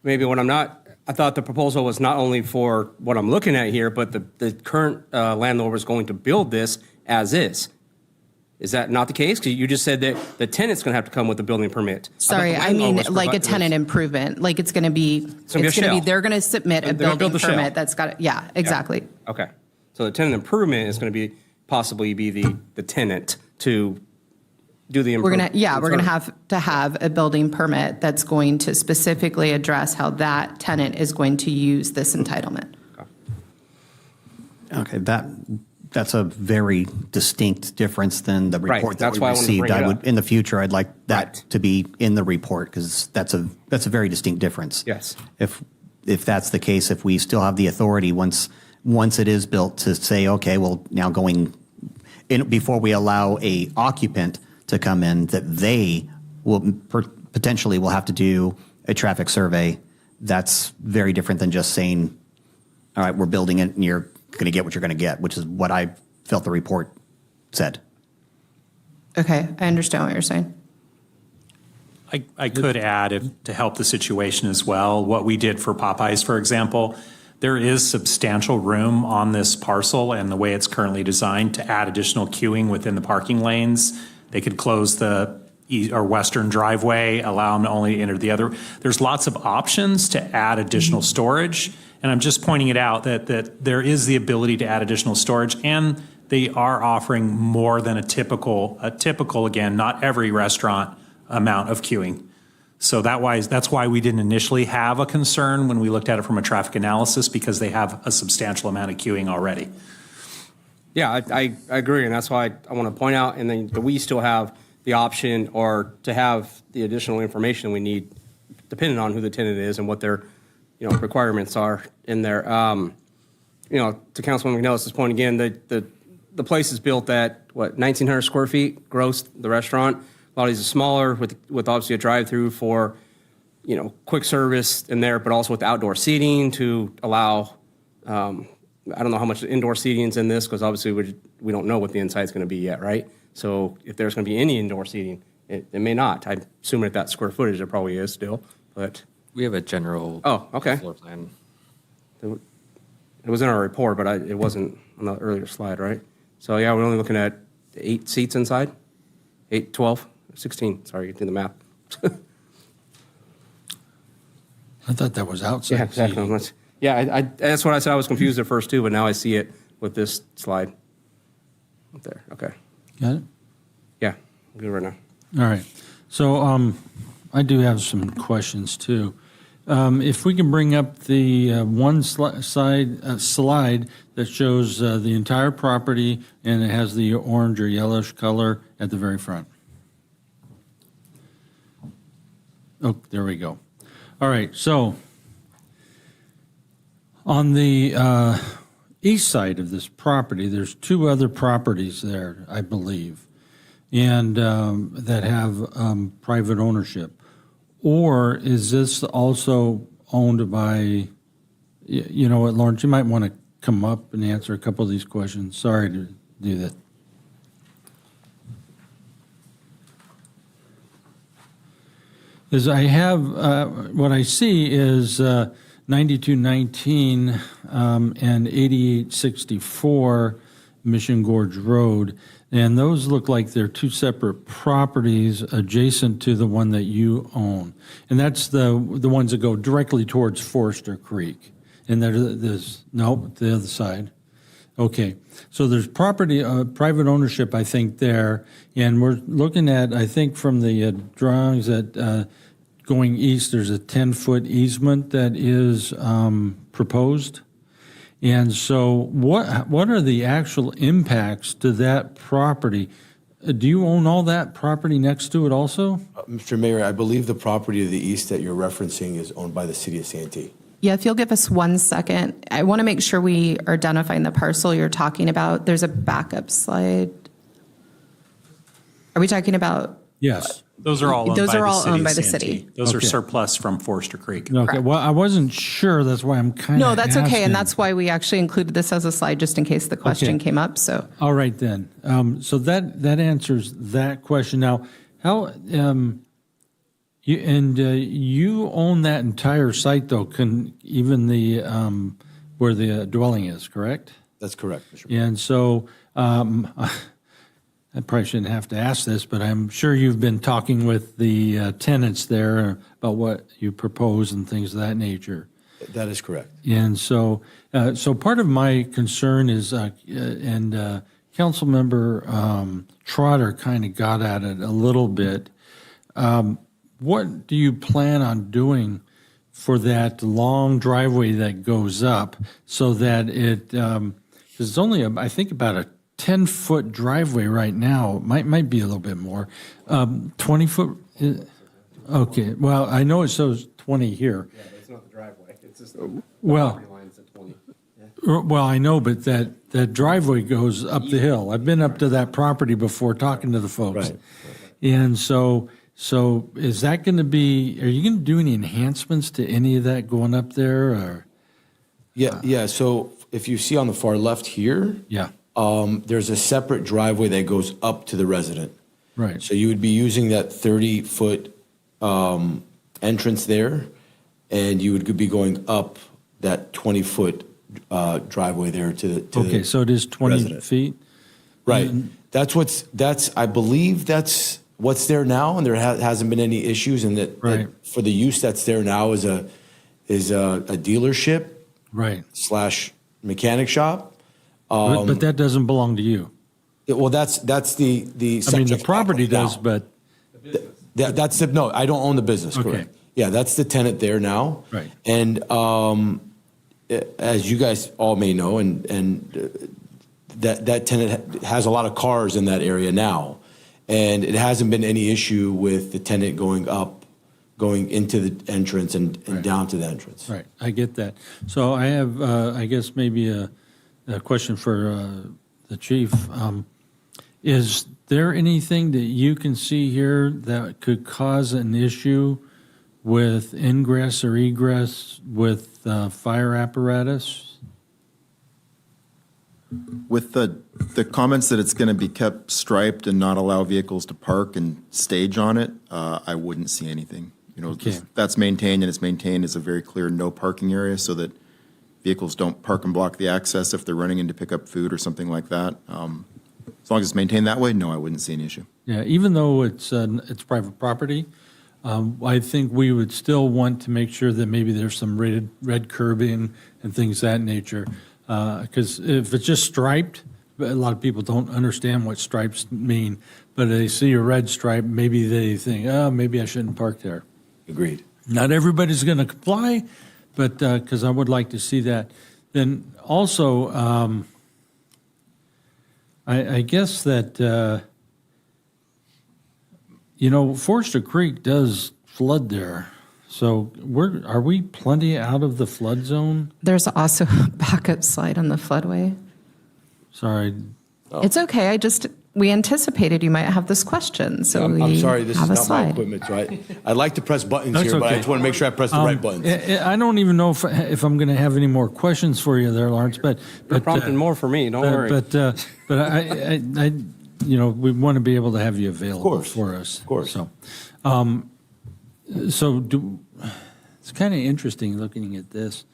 maybe what I'm not, I thought the proposal was not only for what I'm looking at here, but the current landlord was going to build this as is. Is that not the case? Because you just said that the tenant's going to have to come with a building permit. Sorry, I mean like a tenant improvement. Like it's going to be, they're going to submit a building permit that's got, yeah, exactly. Yeah. Okay. So the tenant improvement is going to possibly be the tenant to do the improvement. We're going to have to have a building permit that's going to specifically address how that tenant is going to use this entitlement. Okay, that's a very distinct difference than the report that That's we why received. I would, in the future, I'd like that to be in the report because that's a very distinct difference. Yes. If that's the case, if we still have the authority once it is built to say, okay, well, now going in before we allow a occupant to come in, that they will potentially will have to do a traffic survey. That's very different than just saying, all right, we're building it and you're going to get what you're going to get, which is what I felt the report said. Okay, I understand what you're saying. I could add, to help the situation as well, what we did for Popeyes, for example. There is substantial room on this parcel and the way it's currently designed to add additional queuing within the parking lanes. They could close the western driveway, allow them to only enter the other. There's lots of options to add additional storage. And I'm just pointing it out that there is the ability to add additional storage, and they are offering more than a typical, again, not every restaurant amount of queuing. So that's why we didn't initially have a concern when we looked at it from a traffic analysis, because they have a substantial amount of queuing already. Yeah, I agree, and that's why I want to point out, and then we still have the option or to have the additional information we need, depending on who the tenant is and what their requirements are in there. To Councilwoman McNellis's point again, the place is built at 1,900 square feet gross. The restaurant, a lot of these are smaller with obviously a drive-through for quick service in there, but also with outdoor seating to allow. I don't know how much indoor seating is in this because obviously we don't know what the inside is going to be yet, right? So if there's going to be any indoor seating, it may not. I'm assuming at that square footage there probably is still, but. We have a general floor plan. It was in our report, but it wasn't on the earlier slide, right? So yeah, we're only looking at 8 seats inside, 8, 12, 16. Sorry, you do the math. I thought that was outside. Yeah, exactly. Yeah, that's what I said. I was confused at first too, but now I see it with this slide. Up there. Okay. Got it? Yeah, I'm good right now. All right. So I do have some questions too. If we can bring up the one slide that shows the entire property and it has the orange or yellowish color at the very front. Oh, there we go. All right, so on the east side of this property, there's 2 other properties there, I believe, and that have private ownership. Or is this also owned by, you know what, Lawrence, you might want to come up and answer a couple of these questions. Sorry to do that. As I have, what I see is 9219 and 8864 Mission Gorge Road. And those look like they're 2 separate properties adjacent to the one that you own. And that's the ones that go directly towards Forester Creek. And there's, the other side. Okay, so there's property, private ownership, I think, there, and we're looking at, I think from the drawings that going east, there's a 10-foot easement that is proposed. And so what are the actual impacts to that property? Do you own all that property next to it also? Mr. Mayor, I believe the property to the east that you're referencing is owned by the city of Santee. Yeah, if you'll give us 1 second, I want to make sure we are identifying the parcel you're talking about. There's a backup slide. Are we talking about? Yes. Those are all owned Those by are the all city owned of by the Santee. city. Those are Okay. surplus from Forester Creek. Okay, well, I wasn't sure, that's why I'm kind of No, that's okay, asking. and that's why we actually included this as a slide just in case the question Okay. came up. So All right, then. So that answers that question. Now, how, you own that entire site, though, even the, where the dwelling is, correct? That's correct, Mr. Mayor. And so, I probably shouldn't have to ask this, but I'm sure you've been talking with the tenants there about what you propose and things of that nature. That is correct. And so, so part of my concern is, Councilmember Trotter kind of got at it a little bit. What do you plan on doing for that long driveway that goes up so that it, 'cause it's only, I think, about a 10-foot driveway right now, might be a little bit more. 20-foot, okay, well, I know it shows 20 here. Yeah, but it's not the driveway. It's just Well- property lines at 20. Well, I know, but that driveway goes up the hill. I've been up to that property before talking to the folks. Right. And so is that going to be, are you going to do any enhancements to any of that going up there, or? Yeah, so if you see on the far left here, Yeah, there's a separate driveway that goes up to the resident. right. So you would be using that 30-foot entrance there, and you would be going up that 20-foot driveway there to the Okay, so it is 20 resident. feet? Right. I believe that's what's there now, and there hasn't been any issues, and that Right. for the use that's there now is a dealership Right. / mechanic shop. But that doesn't belong to you. Well, that's the I mean, the subject property now. does, but, That's no, I don't own the business, Okay. correct. Yeah, that's the tenant there now. Right. And as you guys all may know, that tenant has a lot of cars in that area now. And it hasn't been any issue with the tenant going into the entrance and down to the entrance. right, I get that. So I have, I guess, maybe a question for the chief. Is there anything that you can see here that could cause an issue with ingress or egress with fire apparatus? With the comments that it's going to be kept striped and not allow vehicles to park and stage on it, I wouldn't see anything. You know, Okay. that's maintained, and it's maintained as a very clear no parking area so that vehicles don't park and block the access if they're running in to pick up food or something like that. As long as it's maintained that way, no, I wouldn't see an issue. Yeah, even though it's private property, I think we would still want to make sure that maybe there's some red curbing and things of that nature. Because if it's just striped, a lot of people don't understand what stripes mean. But they see a red stripe, maybe they think, oh, maybe I shouldn't park there. Agreed. Not everybody's going to comply, but because I would like to see that. Then also, I guess that, Forester Creek does flood there. So are we plenty out of the flood zone? there's also a backup slide on the floodway. Sorry. It's okay. We anticipated you might have this question, so I'm sorry, this is have a not my slide. equipment, so I'd like to press buttons That's here, but I okay. just want to make sure I press the right buttons. I don't even know if I'm going to have any more questions for you there, Lawrence, but You're prompting more for me, don't worry. But I we want to be able to have you available for us. Of course. So, it's kind of interesting looking at this.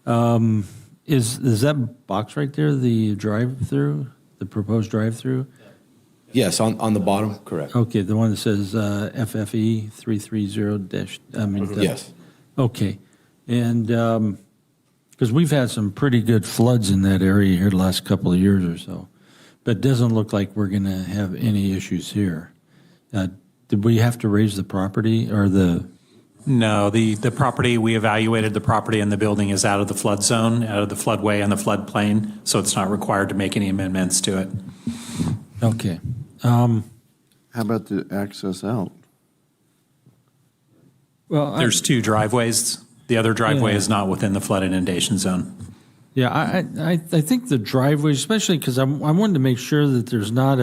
Is that box right there the drive-through, the proposed drive-through? Yes, on the bottom, correct. Okay, the one that says FFE 330 dash. Yes. Okay, and Because we've had some pretty good floods in that area here the last couple of years or so. But it doesn't look like we're going to have any issues here. Did we have to raise the property or the? No, the property, we evaluated the property and the building is out of the flood zone, out of the floodway and the floodplain, so it's not required to make any amendments to it. Okay. How about the access out? Well, There's two driveways. The other driveway Yeah. is not within the flood inundation zone. Yeah, I think the driveway, especially because I wanted to make sure that there's not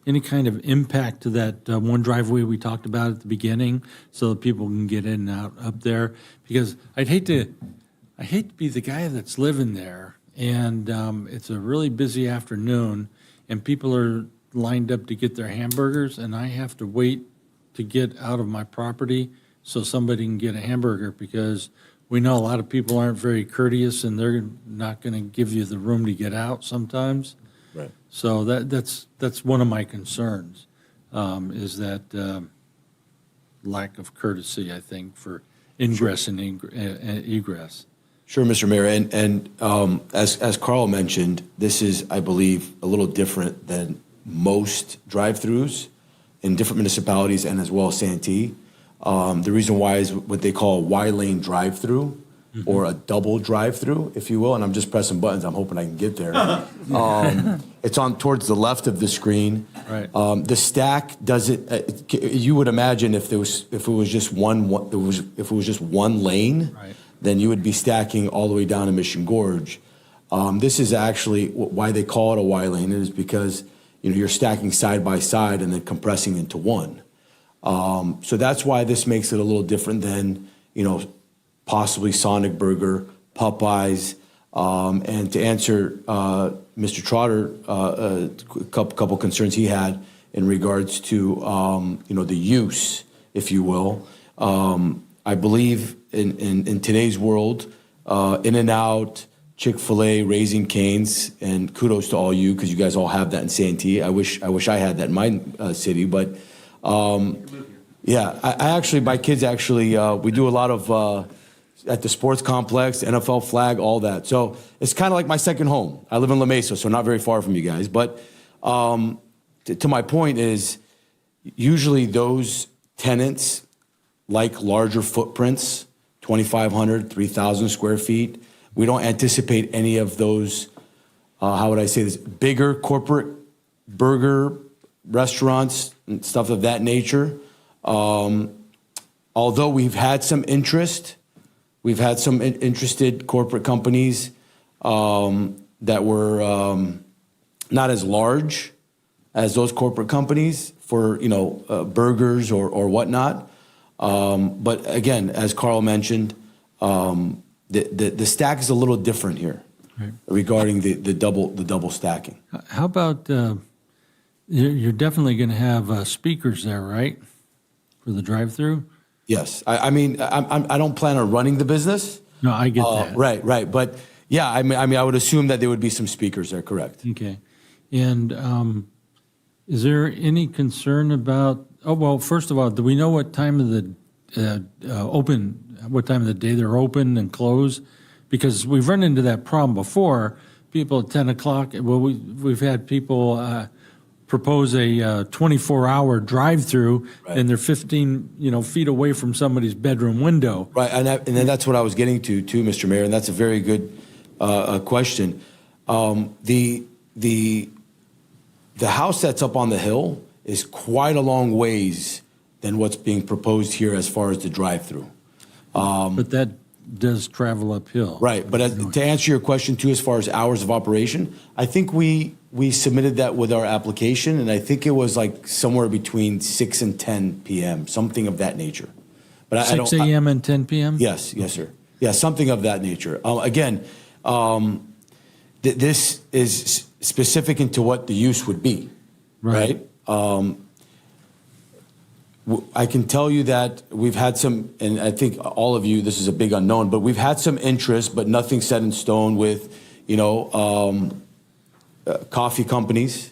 any kind of impact to that one driveway we talked about at the beginning, so that people can get in and out up there. Because I hate to be the guy that's living there, and it's a really busy afternoon, and people are lined up to get their hamburgers, and I have to wait to get out of my property so somebody can get a hamburger, because we know a lot of people aren't very courteous and they're not going to give you the room to get out sometimes. Right. So that's one of my concerns, is that lack of courtesy, I think, for ingress and egress. Sure, Mr. Mayor, and as Carl mentioned, this is, I believe, a little different than most drive-throughs in different municipalities and as well as Santee. The reason why is what they call a Y-lane drive-through, or a double drive-through, if you will, and I'm just pressing buttons. I'm hoping I can get there. It's on towards the left of the screen. Right. The stack doesn't. You would imagine if it was just one lane, Right. then you would be stacking all the way down to Mission Gorge. This is actually why they call it a Y-lane, is because you're stacking side by side and then compressing into one. So that's why this makes it a little different than, possibly Sonic Burger, Popeyes, and to answer Mr. Trotter, a couple concerns he had in regards to, the use, if you will. I believe in today's world, In-N-Out, Chick-fil-A, Raising Cane's, and kudos to all you, because you guys all have that in Santee. I wish I had that in my city, but yeah, I actually, my kids actually, we do a lot of at the sports complex, NFL flag, all that. So it's kind of like my second home. I live in La Mesa, so not very far from you guys. But to my point is, usually those tenants like larger footprints, 2,500, 3,000 square feet. We don't anticipate any of those, how would I say this, bigger corporate burger restaurants and stuff of that nature. Although we've had some interest, we've had some interested corporate companies that were not as large as those corporate companies for burgers or whatnot. But again, as Carl mentioned, the stack is a little different here, right, regarding the double stacking. How about you're definitely going to have speakers there, right, for the drive-through? Yes, I mean I don't plan on running the business. No, I get that. Right, but yeah, I mean I would assume that there would be some speakers there. Correct. Okay, and is there any concern about? Oh well, first of all, do we know what time of the what time of the day they're open and close? Because we've run into that problem before. People at 10 o'clock. Well, we've had people propose a 24-hour drive-through, right, and they're 15 feet away from somebody's bedroom window. Right, and then that's what I was getting to too, Mr. Mayor, and that's a very good question. The house that's up on the hill is quite a long ways than what's being proposed here as far as the drive-through. But that does travel uphill. Right, but to answer your question too, as far as hours of operation, I think we submitted that with our application, and I think it was like somewhere between 6 and 10 p.m., something of that nature. But 6 a.m. and 10 p.m.? Yes, sir. Yeah, something of that nature. Again, this is specific into what the use would be, right? I can tell you that we've had some, and I think all of you, this is a big unknown, but we've had some interest, but nothing set in stone with, coffee companies,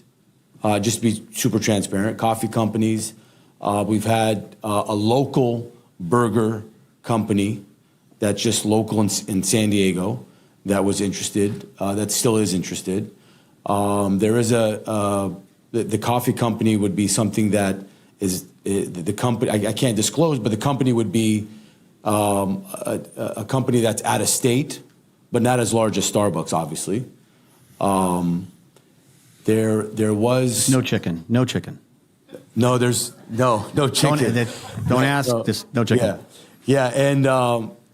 just to be super transparent, coffee companies. We've had a local burger company that's just local in San Diego. that was interested, that still is interested. There is the coffee company would be something that is the company, I can't disclose, but the company would be a company that's out of state, but not as large as Starbucks, obviously. There was No chicken. No chicken. no, there's no chicken. Don't ask. Just no chicken. Yeah, and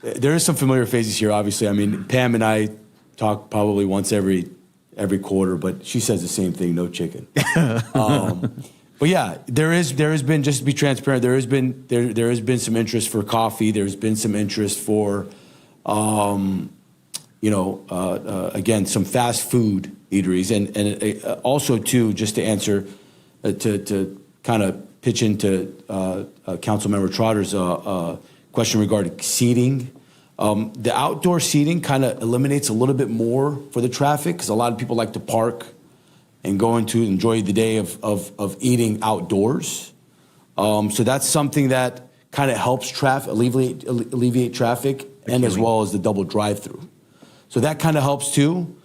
there is some familiar faces here. Obviously, I mean, Pam and I talk probably once every quarter, but she says the same thing: no chicken. But yeah, there has been, just to be transparent, there has been some interest for coffee. There's been some interest for, again, some fast food eateries, and also too, just to answer, to kind of pitch into Councilmember Trotter's question regarding seating. The outdoor seating kind of eliminates a little bit more for the traffic, because a lot of people like to park and going to enjoy the day of eating outdoors. So that's something that kind of helps alleviate traffic, and as well as the double drive-through. So that kind of helps too.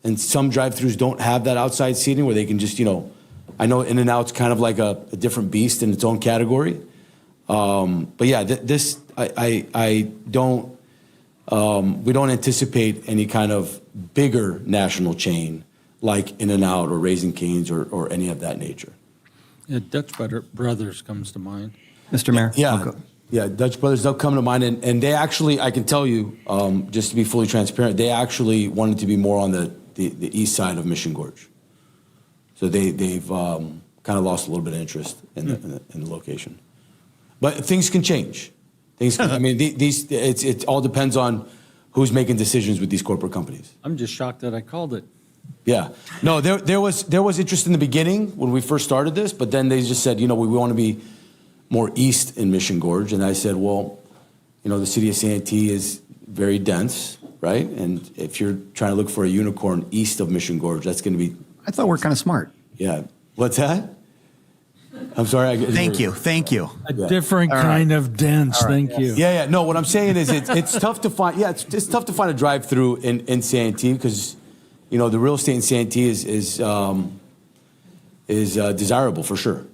And some drive-throughs don't have that outside seating where they can just, I know In-N-Out's kind of like a different beast in its own category. But yeah, we don't anticipate any kind of bigger national chain like In-N-Out or Raising Cane's or any of that nature. Yeah, Dutch Brothers comes to mind. Mr. Mayor? Yeah, Dutch Brothers, they'll come to mind. And they actually, I can tell you, just to be fully transparent, they actually wanted to be more on the east side of Mission Gorge. So they've kind of lost a little bit of interest in the location. But things can change. I mean, it all depends on who's making decisions with these corporate companies. I'm just shocked that I called it. Yeah. No, there was interest in the beginning when we first started this, but then they just said, we want to be more east in Mission Gorge. And I said, well, the city of Santee is very dense, right? And if you're trying to look for a unicorn east of Mission Gorge, that's going to be... I thought we're kind of smart. Yeah. What's that? I'm sorry. Thank you. A different kind of dense. Thank you. Yeah. No, what I'm saying is it's tough to find. Yeah, it's tough to find a drive-through in Santee because, the real estate in Santee is desirable for sure.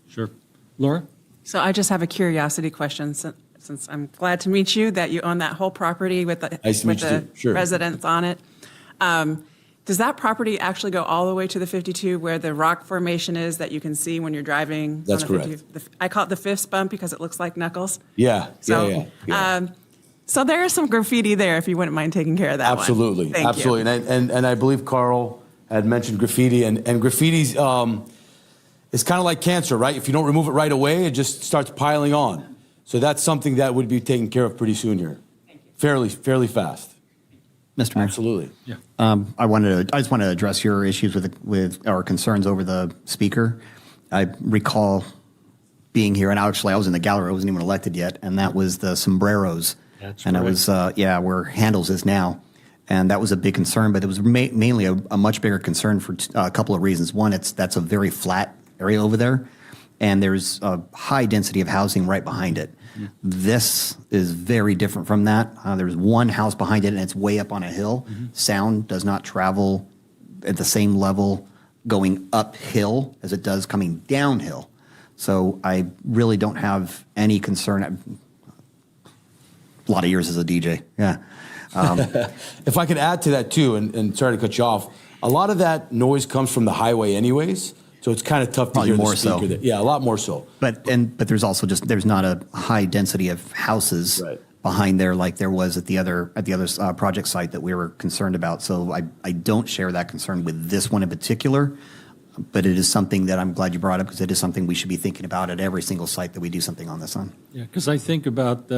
Sure. Laura? So I just have a curiosity question, since I'm glad to meet you, that you own that whole property with the, Nice to meet you too. Sure. residents on it. Does that property actually go all the way to the 52 where the rock formation is that you can see when you're driving? That's on the correct. 52? I call it the fifth bump because it looks like knuckles. Yeah. So, yeah. So there is some graffiti there if you wouldn't mind taking care of that Absolutely. one. Thank Absolutely. you. And I believe Carl had mentioned graffiti, and graffiti's it's kind of like cancer, right? If you don't remove it right away, it just starts piling on. So that's something that would be taken care of pretty soon here. Fairly fast. Mr. Mayor? Absolutely. Yeah. I just want to address your issues with our concerns over the speaker. I recall being here, and actually I was in the gallery. I wasn't even elected yet, and that was the sombreros. That's and right. it was where Handles is now, and that was a big concern. But it was mainly a much bigger concern for a couple of reasons. One, that's a very flat area over there, and there's a high density of housing right behind it. Mm-hmm. This is very different from that. There's one house behind it, and it's way up on a hill. Mm-hmm. Sound does not travel at the same level going uphill as it does coming downhill. So I really don't have any concern. A lot of years as a DJ, yeah. If I could add to that too, and sorry to cut you off, a lot of that noise comes from the highway anyways, so it's kind of tough to hear the speaker. Yeah, a lot more so. But there's also there's not a high density of houses behind there like there was at the other project site that we were concerned about. So I don't share that concern with this one in particular, but it is something that I'm glad you brought up because it is something we should be thinking about at every single site that we do something on this on. Yeah, because I think about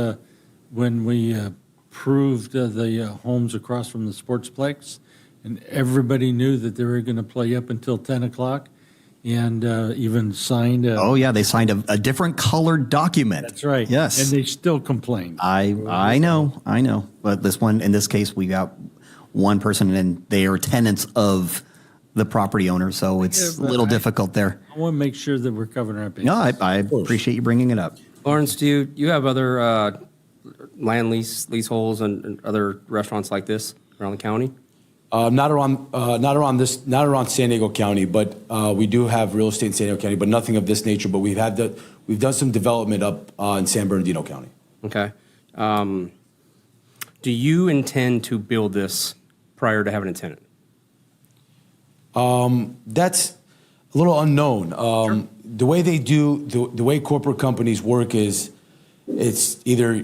when we approved the homes across from the Sportsplex, and everybody knew that they were going to play up until 10 o'clock, and even signed they signed a different colored document. That's right. Yes. And they still complained. I know. But in this case, we got one person, and they are tenants of the property owner, so it's a little difficult there. I want to make sure that we're covering our bases. No, I appreciate you bringing it up. Lawrence, do you have other land leaseholds and other restaurants like this? around the county? Not around San Diego County, but we do have real estate in San Diego County, but nothing of this nature. But we've done some development up in San Bernardino County. Okay. Do you intend to build this prior to having a tenant? That's a little unknown. The way they do, the way corporate companies work is, it's either,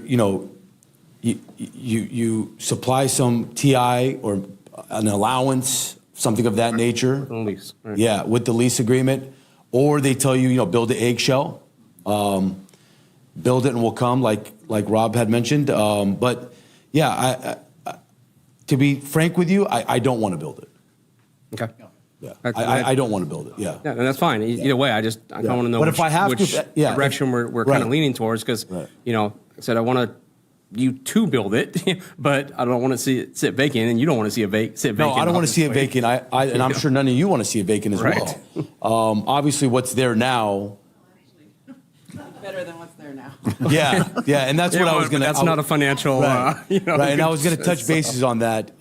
you supply some TI or an allowance, something of that nature. Lease. Right. Yeah, with the lease agreement, or they tell you, build the eggshell, build it and we'll come, like Rob had mentioned. But yeah, to be frank with you, I don't want to build it. Okay. Yeah, I don't want to build it. Yeah. Yeah, and that's fine. Either way, I kind of want to know But if I have which to, yeah, direction we're kind of leaning towards, because, I said I want you to build it, but I don't want to see it sit vacant, and you don't want to see it sit vacant. No, I don't want to see it vacant. And I'm sure none of you want to see it vacant as Right. well. Obviously, what's there now. Better than what's there now. Yeah, and that's what I was going to. That's not a financial. Right, right. And I was going to touch bases on that.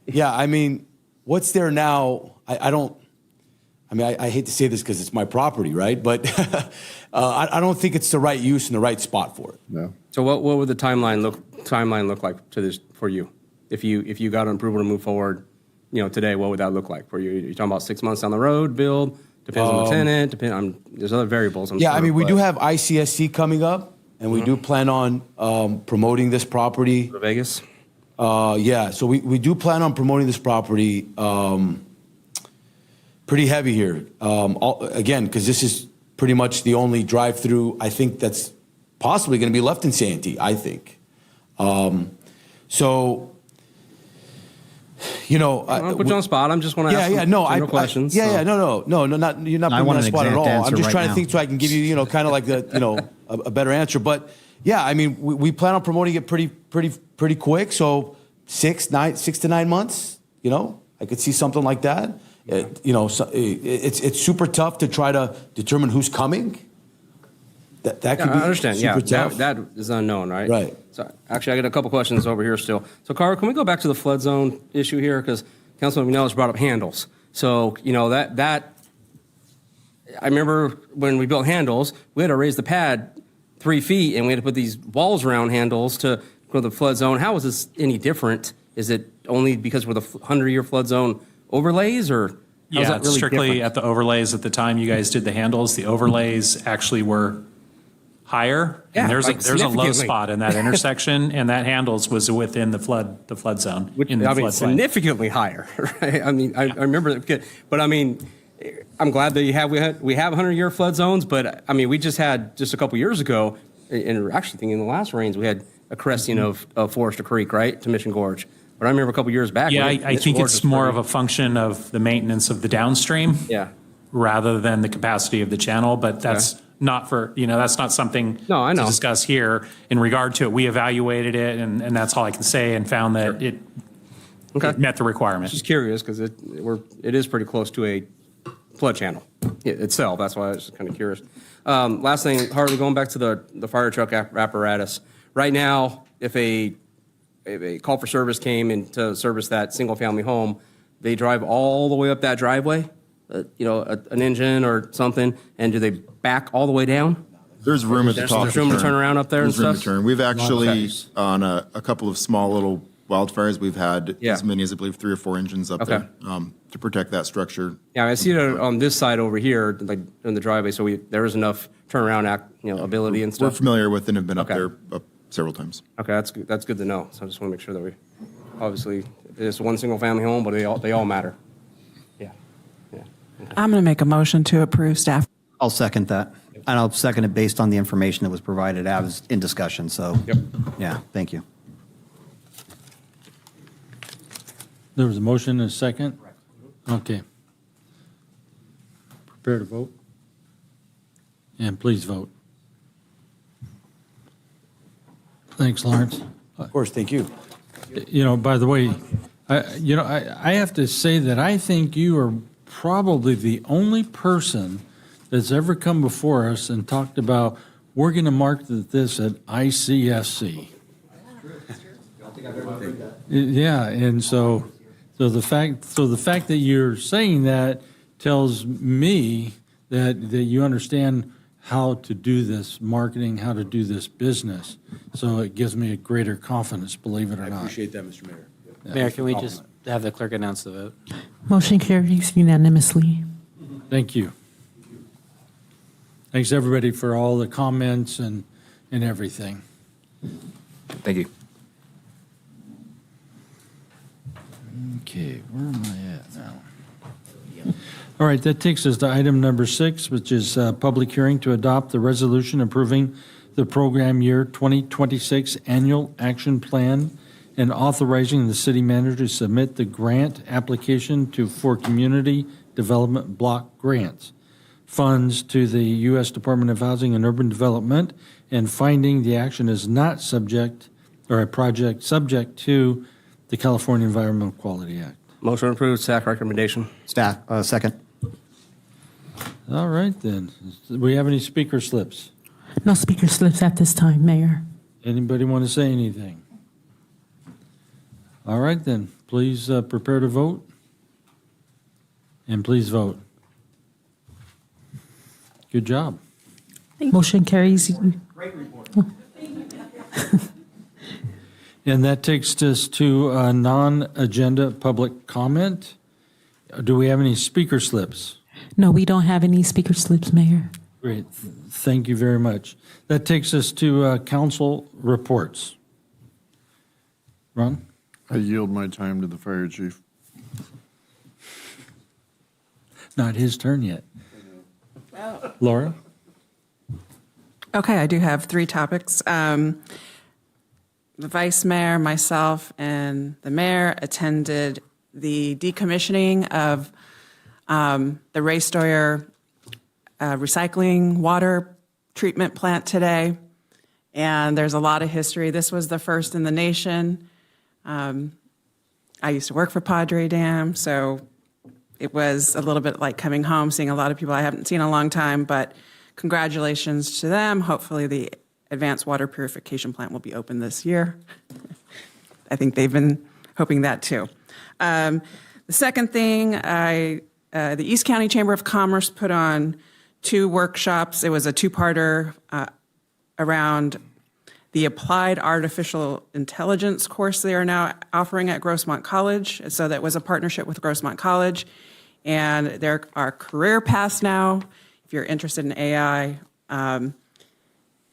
Yeah, I mean, what's there now? I hate to say this because it's my property, right? But I don't think it's the right use and the right spot for it. No. So what would the timeline look like to this for you? If you got an approval to move forward, today, what would that look like for you? You're talking about 6 months down the road, build. Depends on the tenant. There's other variables. I'm yeah, sure, I mean, we do have ICSC coming up, and we do plan on promoting this property. Vegas. Yeah, so we do plan on promoting this property pretty heavy here. Again, because this is pretty much the only drive-through I think that's possibly going to be left in Santee, I think. So, I'll put you on the spot. I'm just want to ask some questions. No, you're not putting me on the spot at all. I'm just trying to think so I can give you, kind of like a better answer. But yeah, I mean, we plan on promoting it pretty quick. So 6 to 9 months. I could see something like that. It's super tough to try to determine who's coming. That could be I understand. super tough. That is unknown, right? Right. So actually, I got a couple questions over here still. So, Carl, can we go back to the flood zone issue here? Because Councilman McNellis brought up handles. So, that I remember when we built handles, we had to raise the pad 3 feet, and we had to put these walls around handles to go to the flood zone. How is this any different? Is it only because we're the 100-year flood zone overlays, or how's Yeah, that it's really strictly different? at the overlays. At the time you guys did the handles, the overlays actually were higher. Yeah, And there's like a low significantly. spot in that intersection, and that handles was within the flood zone. In the floodplain. Significantly higher, right? I mean, I remember that, but I mean, I'm glad that we have 100-year flood zones, but I mean, we just had just a couple years ago, and we're actually thinking in the last rains, we had a cresting of Forester Creek, right, to Mission Gorge. But I remember a couple years back. Yeah, I think it's more of a function of the maintenance of the downstream. Yeah. Rather than the capacity of the channel, but that's not for, that's not something to discuss here. In regard to it, we evaluated it, and that's all I can say, and found that it met the requirement. Just curious, because it is pretty close to a flood channel itself. That's why I was kind of curious. Last thing, Harley, going back to the fire truck apparatus. Right now, if a call for service came in to service that single-family home, they drive all the way up that driveway, an engine or something, and do they back all the way down? There's room at the top. There's room to turn around up there and There's room stuff? to turn. We've actually, Okay. on a couple of small little wildfires, we've had as many as, I believe, 3 or 4 engines up there to protect that structure. Yeah, I see it on this side over here, like in the driveway, so there is enough turnaround ability and stuff. We're familiar with and have been up there several times. Okay, that's good to know. So I just want to make sure that we, obviously, it's one single family home, but they all matter. Yeah. I'm going to make a motion to approve staff. I'll second that. And I'll second it based on the information that was provided. I was in discussion, so. Yep. Yeah, thank you. There was a motion and a second? Okay. Prepare to vote. And please vote. Thanks, Lawrence. Of course, thank you. By the way, I have to say that I think you are probably the only person that's ever come before us and talked about, we're going to market this at ICSC. Yeah, and so the fact that you're saying that tells me that you understand how to do this marketing, how to do this business. So it gives me a greater confidence, believe it or I not. appreciate that, Mr. Mayor. Mayor, can we just have the clerk announce the vote? Motion carries unanimously. Thank you. Thanks, everybody, for all the comments and everything. Thank you. Okay, where am I at now? All right, that takes us to item number 6, which is public hearing to adopt the resolution approving the program year 2026 annual action plan and authorizing the city manager to submit the grant application for community development block grants, funds to the U.S. Department of Housing and Urban Development, and finding the action is not subject or a project subject to the California Environmental Quality Act. Motion approved, staff recommendation. Staff, second. All right, then. Do we have any speaker slips? No speaker slips at this time, Mayor. Anybody want to say anything? All right, then. Please prepare to vote. And please vote. Good job. Motion carries. Great report. And that takes us to a non-agenda public comment. Do we have any speaker slips? No, we don't have any speaker slips, Mayor. Great. Thank you very much. That takes us to council reports. Ron? I yield my time to the fire chief. Not his turn yet. Laura? Okay, I do have 3 topics. The vice mayor, myself, and the mayor attended the decommissioning of the Ray Stoyer recycling water treatment plant today. And there's a lot of history. This was the first in the nation. I used to work for Padre Dam, so it was a little bit like coming home, seeing a lot of people I haven't seen in a long time, but congratulations to them. Hopefully the advanced water purification plant will be open this year. I think they've been hoping that too. The second thing, the East County Chamber of Commerce put on 2 workshops. It was a 2-parter around the Applied Artificial Intelligence course they are now offering at Grossmont College. So that was a partnership with Grossmont College. And there are career paths now. If you're interested in AI, I'm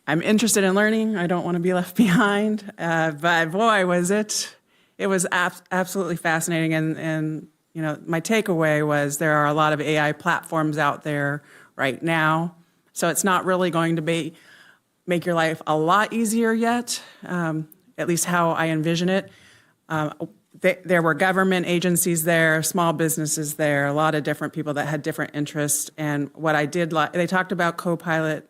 interested in learning. I don't want to be left behind. But boy, was it. It was absolutely fascinating. And you know, my takeaway was there are a lot of AI platforms out there right now. So it's not really going to make your life a lot easier yet, at least how I envision it. There were government agencies there, small businesses there, a lot of different people that had different interests. And what I did like, they talked about Copilot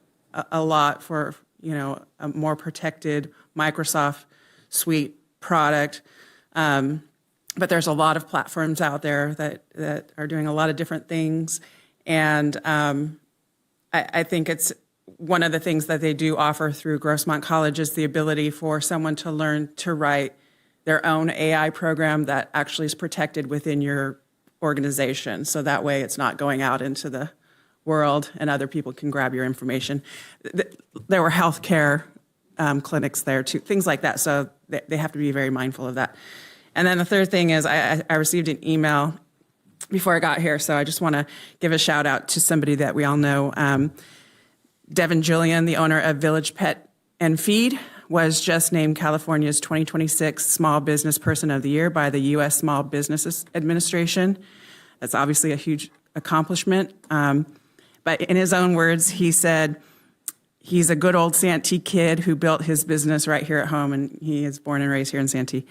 a lot for, you know, a more protected Microsoft suite product. But there's a lot of platforms out there that are doing a lot of different things. And I think it's one of the things that they do offer through Grossmont College is the ability for someone to learn to write their own AI program that actually is protected within your organization. So that way it's not going out into the world and other people can grab your information. There were healthcare clinics there too, things like that. So they have to be very mindful of that. And then the third thing is I received an email before I got here. So I just want to give a shout out to somebody that we all know. Devin Julian, the owner of Village Pet and Feed, was just named California's 2026 Small Business Person of the Year by the U.S. Small Business Administration. That's obviously a huge accomplishment. But in his own words, he said he's a good old Santee kid who built his business right here at home, and he is born and raised here in Santee.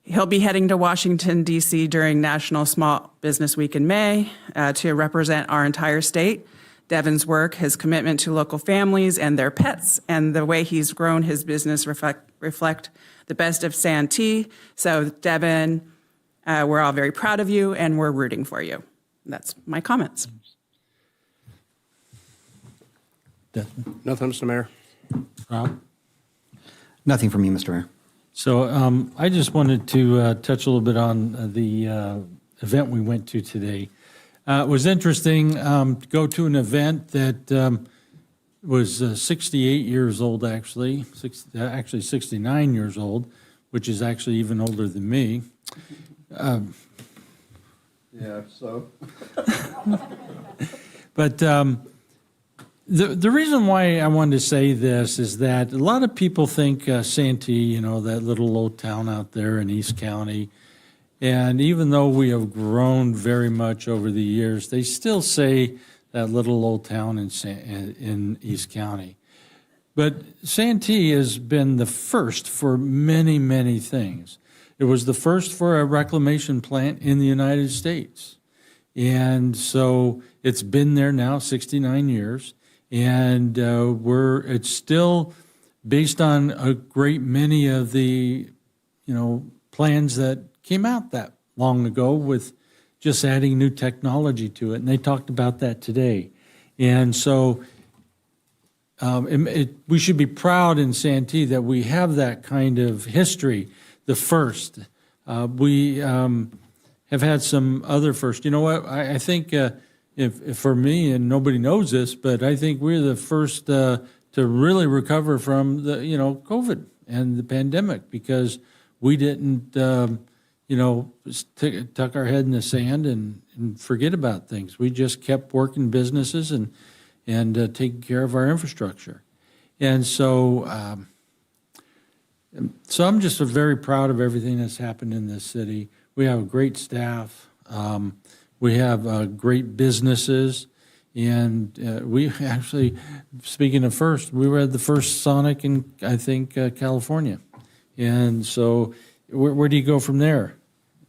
He'll be heading to Washington, D.C. during National Small Business Week in May to represent our entire state. Devin's work, his commitment to local families and their pets, and the way he's grown his business reflect the best of Santee. So, Devin, we're all very proud of you, and we're rooting for you. That's my comments. Nothing, Mr. Mayor. Rob? Nothing from me, Mr. Mayor. So I just wanted to touch a little bit on the event we went to today. It was interesting to go to an event that was 68 years old, actually 69 years old, which is actually even older than me. Yeah, so. But the reason why I wanted to say this is that a lot of people think Santee, that little old town out there in East County, and even though we have grown very much over the years, they still say that little old town in East County. But Santee has been the first for many, many things. It was the first for a reclamation plant in the United States. And so it's been there now 69 years. And it's still based on a great many of the, plans that came out that long ago with just adding new technology to it. And they talked about that today. And so we should be proud in Santee that we have that kind of history, the first. We have had some other first. You know what? I think if for me, and nobody knows this, but I think we're the first to really recover from the COVID and the pandemic, because we didn't tuck our head in the sand and forget about things. We just kept working businesses and taking care of our infrastructure. And so I'm just very proud of everything that's happened in this city. We have a great staff. We have great businesses. And we actually, speaking of first, we were at the first Sonic in, I think, California. And so where do you go from there?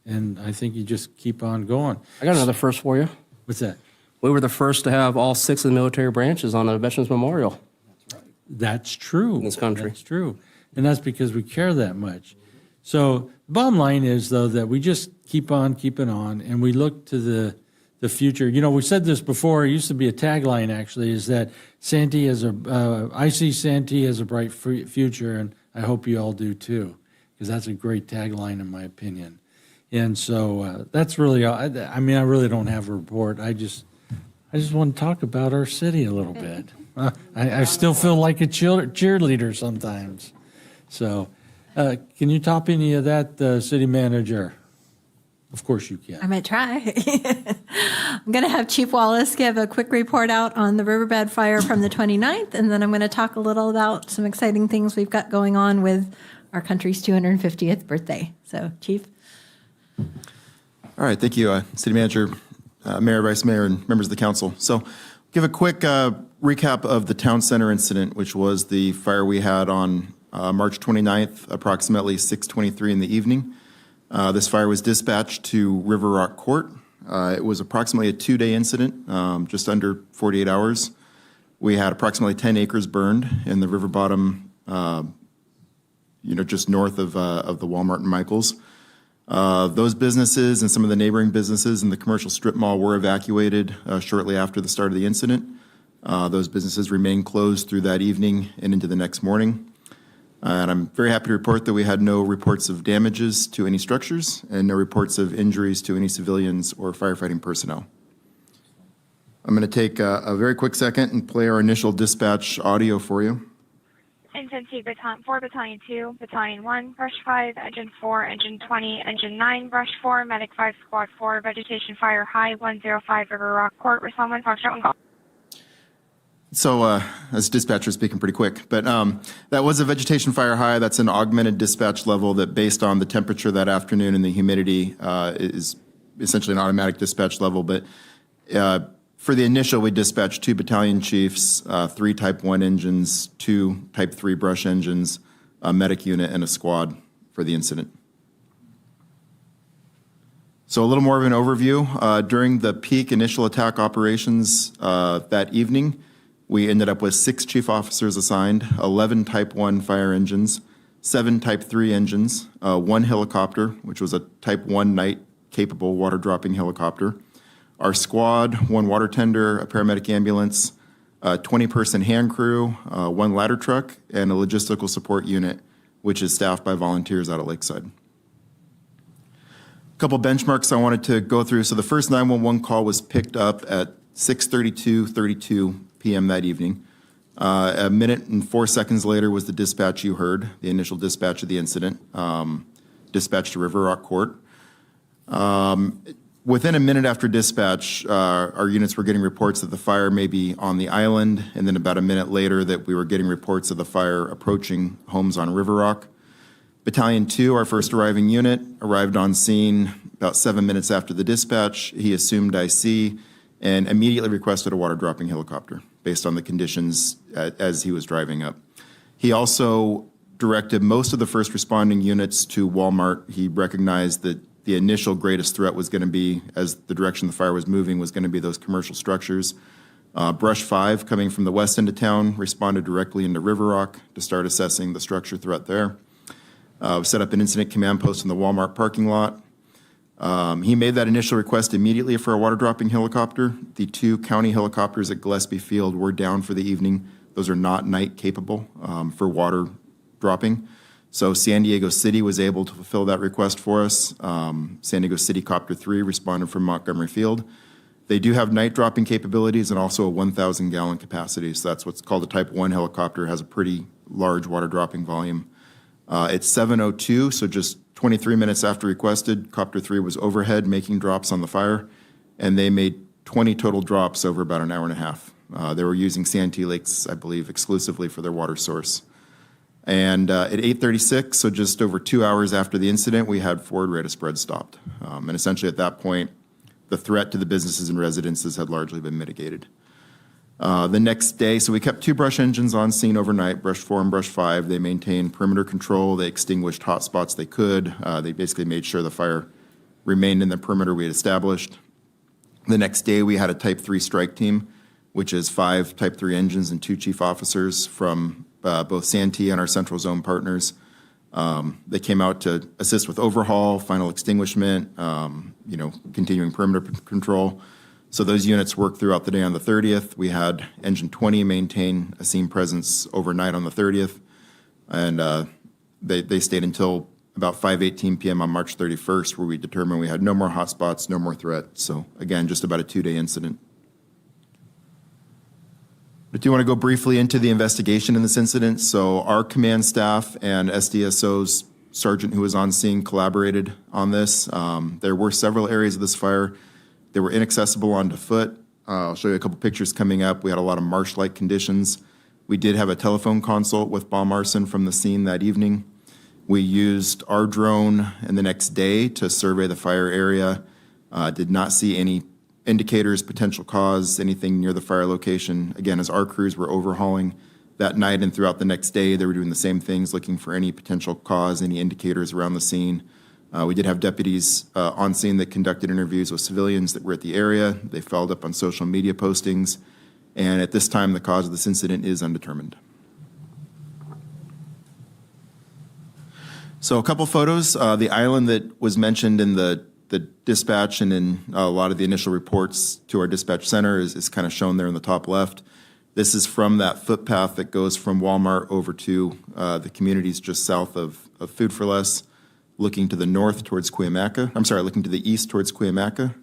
And I think you just keep on going. I got another first for you. What's that? We were the first to have all 6 of the military branches on a Veterans Memorial. That's true. In this country. That's true. And that's because we care that much. So the bottom line is, though, that we just keep on keeping on, and we look to the future. We said this before. It used to be a tagline, actually, is that Santee I see Santee as a bright future, and I hope you all do too, because that's a great tagline in my opinion. And so that's really, I really don't have a report. I just want to talk about our city a little bit. I still feel like a cheerleader sometimes. So can you top any of that, city manager? Of course you can. I might try. I'm going to have Chief Wallace give a quick report out on the riverbed fire from the 29th, and then I'm going to talk a little about some exciting things we've got going on with our country's 250th birthday. So, Chief. All right, thank you, City Manager, Mayor, Vice Mayor, and members of the council. So give a quick recap of the town center incident, which was the fire we had on March 29th, approximately 6:23 in the evening. This fire was dispatched to River Rock Court. It was approximately a 2-day incident, just under 48 hours. We had approximately 10 acres burned in the river bottom, just north of the Walmart and Michaels. Those businesses and some of the neighboring businesses in the commercial strip mall were evacuated shortly after the start of the incident. Those businesses remained closed through that evening and into the next morning. And I'm very happy to report that we had no reports of damages to any structures and no reports of injuries to any civilians or firefighting personnel. I'm going to take a very quick second and play our initial dispatch audio for you. Santee 4, Battalion 2, Battalion 1, Brush 5, Engine 4, Engine 20, Engine 9, Brush 4, Medic 5, Squad 4, Vegetation Fire High 105 River Rock Court, Respond 1, Foxtrot 1 call. So, as dispatcher speaking pretty quick, but that was a vegetation fire high. That's an augmented dispatch level that, based on the temperature that afternoon and the humidity, is essentially an automatic dispatch level. But for the initial, we dispatched 2 battalion chiefs, 3 Type 1 engines, 2 Type 3 brush engines, a medic unit, and a squad for the incident. So a little more of an overview. During the peak initial attack operations that evening, we ended up with 6 chief officers assigned, 11 Type 1 fire engines, 7 Type 3 engines, 1 helicopter, which was a Type 1 night-capable water-dropping helicopter, our squad, 1 water tender, a paramedic ambulance, a 20-person hand crew, 1 ladder truck, and a logistical support unit which is staffed by volunteers out at Lakeside. A couple benchmarks I wanted to go through. So the first 911 call was picked up at 6:32 p.m. that evening. A minute and 4 seconds later was the dispatch you heard, the initial dispatch of the incident, dispatch to River Rock Court. Within a minute after dispatch, our units were getting reports that the fire may be on the island, and then about a minute later that we were getting reports of the fire approaching homes on River Rock. Battalion 2, our first arriving unit, arrived on scene about 7 minutes after the dispatch. He assumed IC and immediately requested a water dropping helicopter based on the conditions as he was driving up. He also directed most of the first responding units to Walmart. He recognized that the initial greatest threat was going to be, as the direction the fire was moving, was going to be those commercial structures. Brush 5, coming from the west end of town, responded directly into River Rock to start assessing the structure threat there. We set up an incident command post in the Walmart parking lot. He made that initial request immediately for a water dropping helicopter. The 2 county helicopters at Gillespie Field were down for the evening. Those are not night capable for water dropping. So San Diego City was able to fulfill that request for us. San Diego City Copter 3 responded from Montgomery Field. They do have night dropping capabilities and also a 1,000 gallon capacity. So that's what's called a Type 1 helicopter, has a pretty large water dropping volume. It's 7:02, so just 23 minutes after requested, Copter 3 was overhead making drops on the fire, and they made 20 total drops over about an hour and a half. They were using Santee Lakes, I believe, exclusively for their water source. And at 8:36, so just over 2 hours after the incident, we had forward rate of spread stopped. And essentially at that point, the threat to the businesses and residences had largely been mitigated. The next day, so we kept 2 brush engines on scene overnight, Brush 4 and Brush 5. They maintained perimeter control. They extinguished hot spots they could. They basically made sure the fire remained in the perimeter we had established. The next day, we had a Type 3 strike team, which is 5 Type 3 engines and 2 chief officers from both Santee and our Central Zone partners. They came out to assist with overhaul, final extinguishment, continuing perimeter control. So those units worked throughout the day on the 30th. We had Engine 20 maintain a scene presence overnight on the 30th, and they stayed until about 5:18 p.m. on March 31st, where we determined we had no more hotspots, no more threat. So again, just about a 2-day incident. I do want to go briefly into the investigation in this incident. So our command staff and SDSO's sergeant who was on scene collaborated on this. There were several areas of this fire that were inaccessible on foot. I'll show you a couple pictures coming up. We had a lot of marsh-like conditions. We did have a telephone consult with bomb arson from the scene that evening. We used our drone and the next day to survey the fire area. Did not see any indicators, potential cause, anything near the fire location. Again, as our crews were overhauling that night and throughout the next day, they were doing the same things, looking for any potential cause, any indicators around the scene. We did have deputies on scene that conducted interviews with civilians that were at the area. They followed up on social media postings. And at this time, the cause of this incident is undetermined. So a couple photos. The island that was mentioned in the dispatch and in a lot of the initial reports to our dispatch center is kind of shown there in the top left. This is from that footpath that goes from Walmart over to the communities just south of Food for Less, looking to the north towards Cuyamaca. I'm sorry, looking to the east towards Cuyamaca.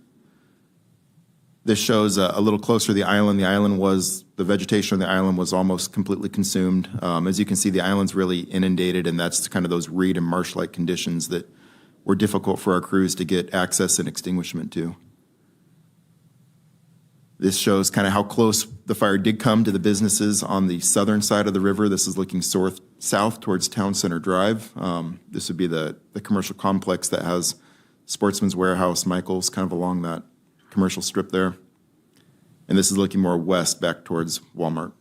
This shows a little closer the island. The vegetation on the island was almost completely consumed. As you can see, the island's really inundated, and that's kind of those reed and marsh-like conditions that were difficult for our crews to get access and extinguishment to. This shows kind of how close the fire did come to the businesses on the southern side of the river. This is looking south towards Town Center Drive. This would be the commercial complex that has Sportsman's Warehouse, Michael's, kind of along that commercial strip there. And this is looking more west back towards Walmart.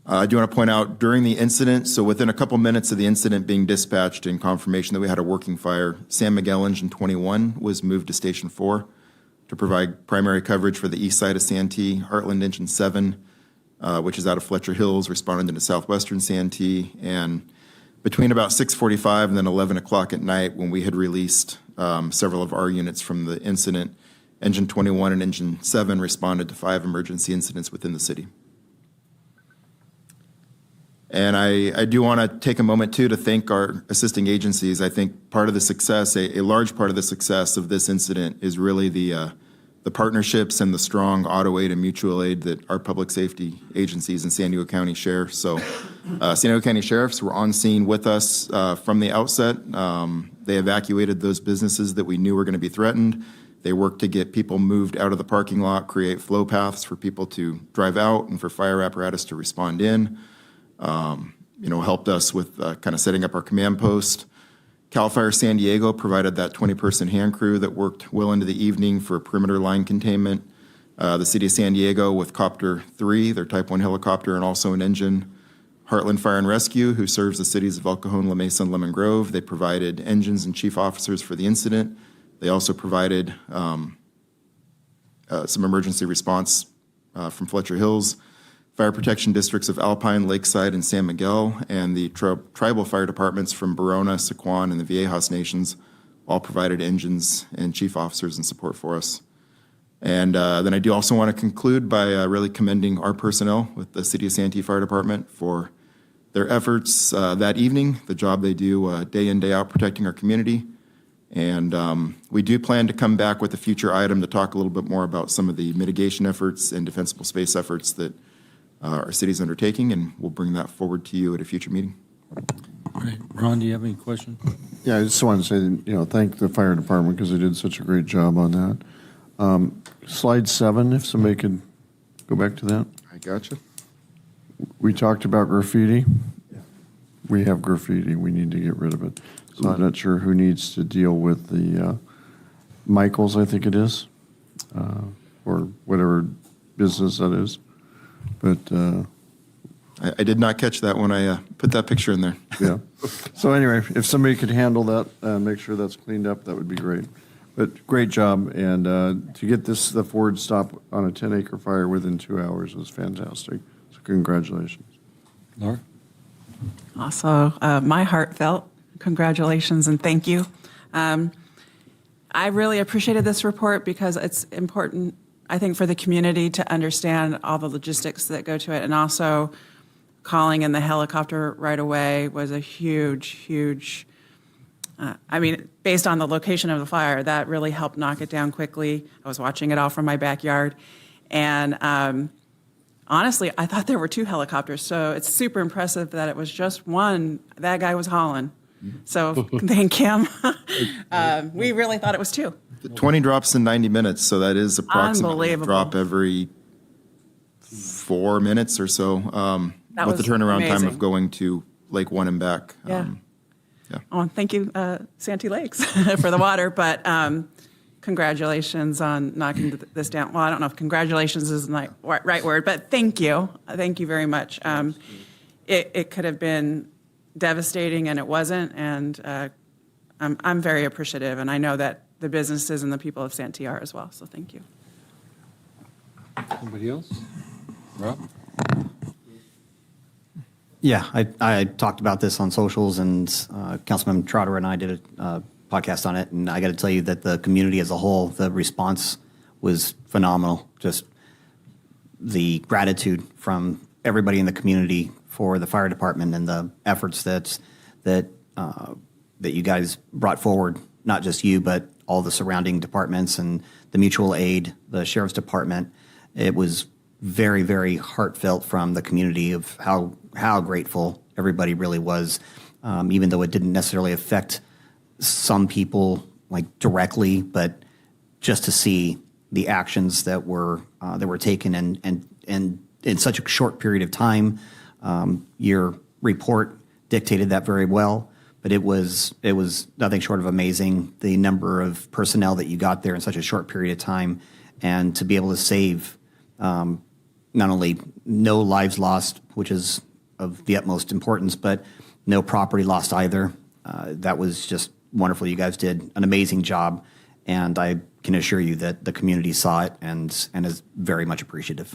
I do want to point out during the incident, so within a couple minutes of the incident being dispatched and confirmation that we had a working fire, San Miguel Engine 21 was moved to Station 4 to provide primary coverage for the east side of Santee. Heartland Engine 7, which is out of Fletcher Hills, responded into southwestern Santee. And between about 6:45 and then 11 o'clock at night, when we had released several of our units from the incident, Engine 21 and Engine 7 responded to 5 emergency incidents within the city. And I do want to take a moment, too, to thank our assisting agencies. I think part of the success, a large part of the success of this incident is really the partnerships and the strong auto aid and mutual aid that our public safety agencies in San Diego County share. So San Diego County sheriffs were on scene with us from the outset. They evacuated those businesses that we knew were going to be threatened. They worked to get people moved out of the parking lot, create flow paths for people to drive out and for fire apparatus to respond in. Helped us with kind of setting up our command post. CAL FIRE San Diego provided that 20-person hand crew that worked well into the evening for perimeter line containment. The City of San Diego with Copter 3, their Type 1 helicopter, and also an engine. Heartland Fire and Rescue, who serves the cities of El Cajon, La Mesa, and Lemon Grove. They provided engines and chief officers for the incident. They also provided some emergency response from Fletcher Hills. Fire protection districts of Alpine, Lakeside, and San Miguel, and the tribal fire departments from Barona, Sequan, and the Viejas Nations all provided engines and chief officers and support for us. And then I do also want to conclude by really commending our personnel with the City of Santee Fire Department for their efforts that evening, the job they do day in, day out protecting our community. And we do plan to come back with a future item to talk a little bit more about some of the mitigation efforts and defensible space efforts that our city's undertaking, and we'll bring that forward to you at a future meeting. All right. Ron, do you have any questions? Yeah, I just wanted to say, thank the fire department because they did such a great job on that. Slide 7, if somebody could go back to that. I gotcha. We talked about graffiti. We have graffiti. We need to get rid of it. So I'm not sure who needs to deal with the Michaels, I think it is, or whatever business that is. But I did not catch that when I put that picture in there. Yeah. So anyway, if somebody could handle that and make sure that's cleaned up, that would be great. But great job. And to get the Ford stop on a 10-acre fire within 2 hours was fantastic. So congratulations. Laura? Also, my heartfelt congratulations and thank you. I really appreciated this report because it's important, I think, for the community to understand all the logistics that go to it. And also, calling in the helicopter right away was a huge, based on the location of the fire, that really helped knock it down quickly. I was watching it all from my backyard. And honestly, I thought there were 2 helicopters. So it's super impressive that it was just one. That guy was hauling. So thank him. We really thought it was 2. 20 drops in 90 minutes, so that is approximately a Unbelievable. drop every 4 minutes or so. That with the was turnaround time amazing. of going to Lake 1 and back. Yeah. Oh, thank you, Santee Lakes, for the water. But congratulations on knocking this down. Well, I don't know if congratulations is the right word, but thank you. Thank you very much. It could have been devastating, and it wasn't. And I'm very appreciative, and I know that the businesses and the people of Santee are as well. So thank you. Anybody else? Rob? Yeah, I talked about this on socials, and Councilman Trotter and I did a podcast on it, and I got to tell you that the community as a whole, the response was phenomenal. Just the gratitude from everybody in the community for the fire department and the efforts that you guys brought forward, not just you, but all the surrounding departments and the mutual aid, the sheriff's department. It was very, very heartfelt from the community of how grateful everybody really was, even though it didn't necessarily affect some people like directly, but just to see the actions that were taken and in such a short period of time. Your report dictated that very well, but it was nothing short of amazing, the number of personnel that you got there in such a short period of time, and to be able to save not only no lives lost, which is of the utmost importance, but no property lost either. That was just wonderful. You guys did an amazing job, and I can assure you that the community saw it and is very much appreciative.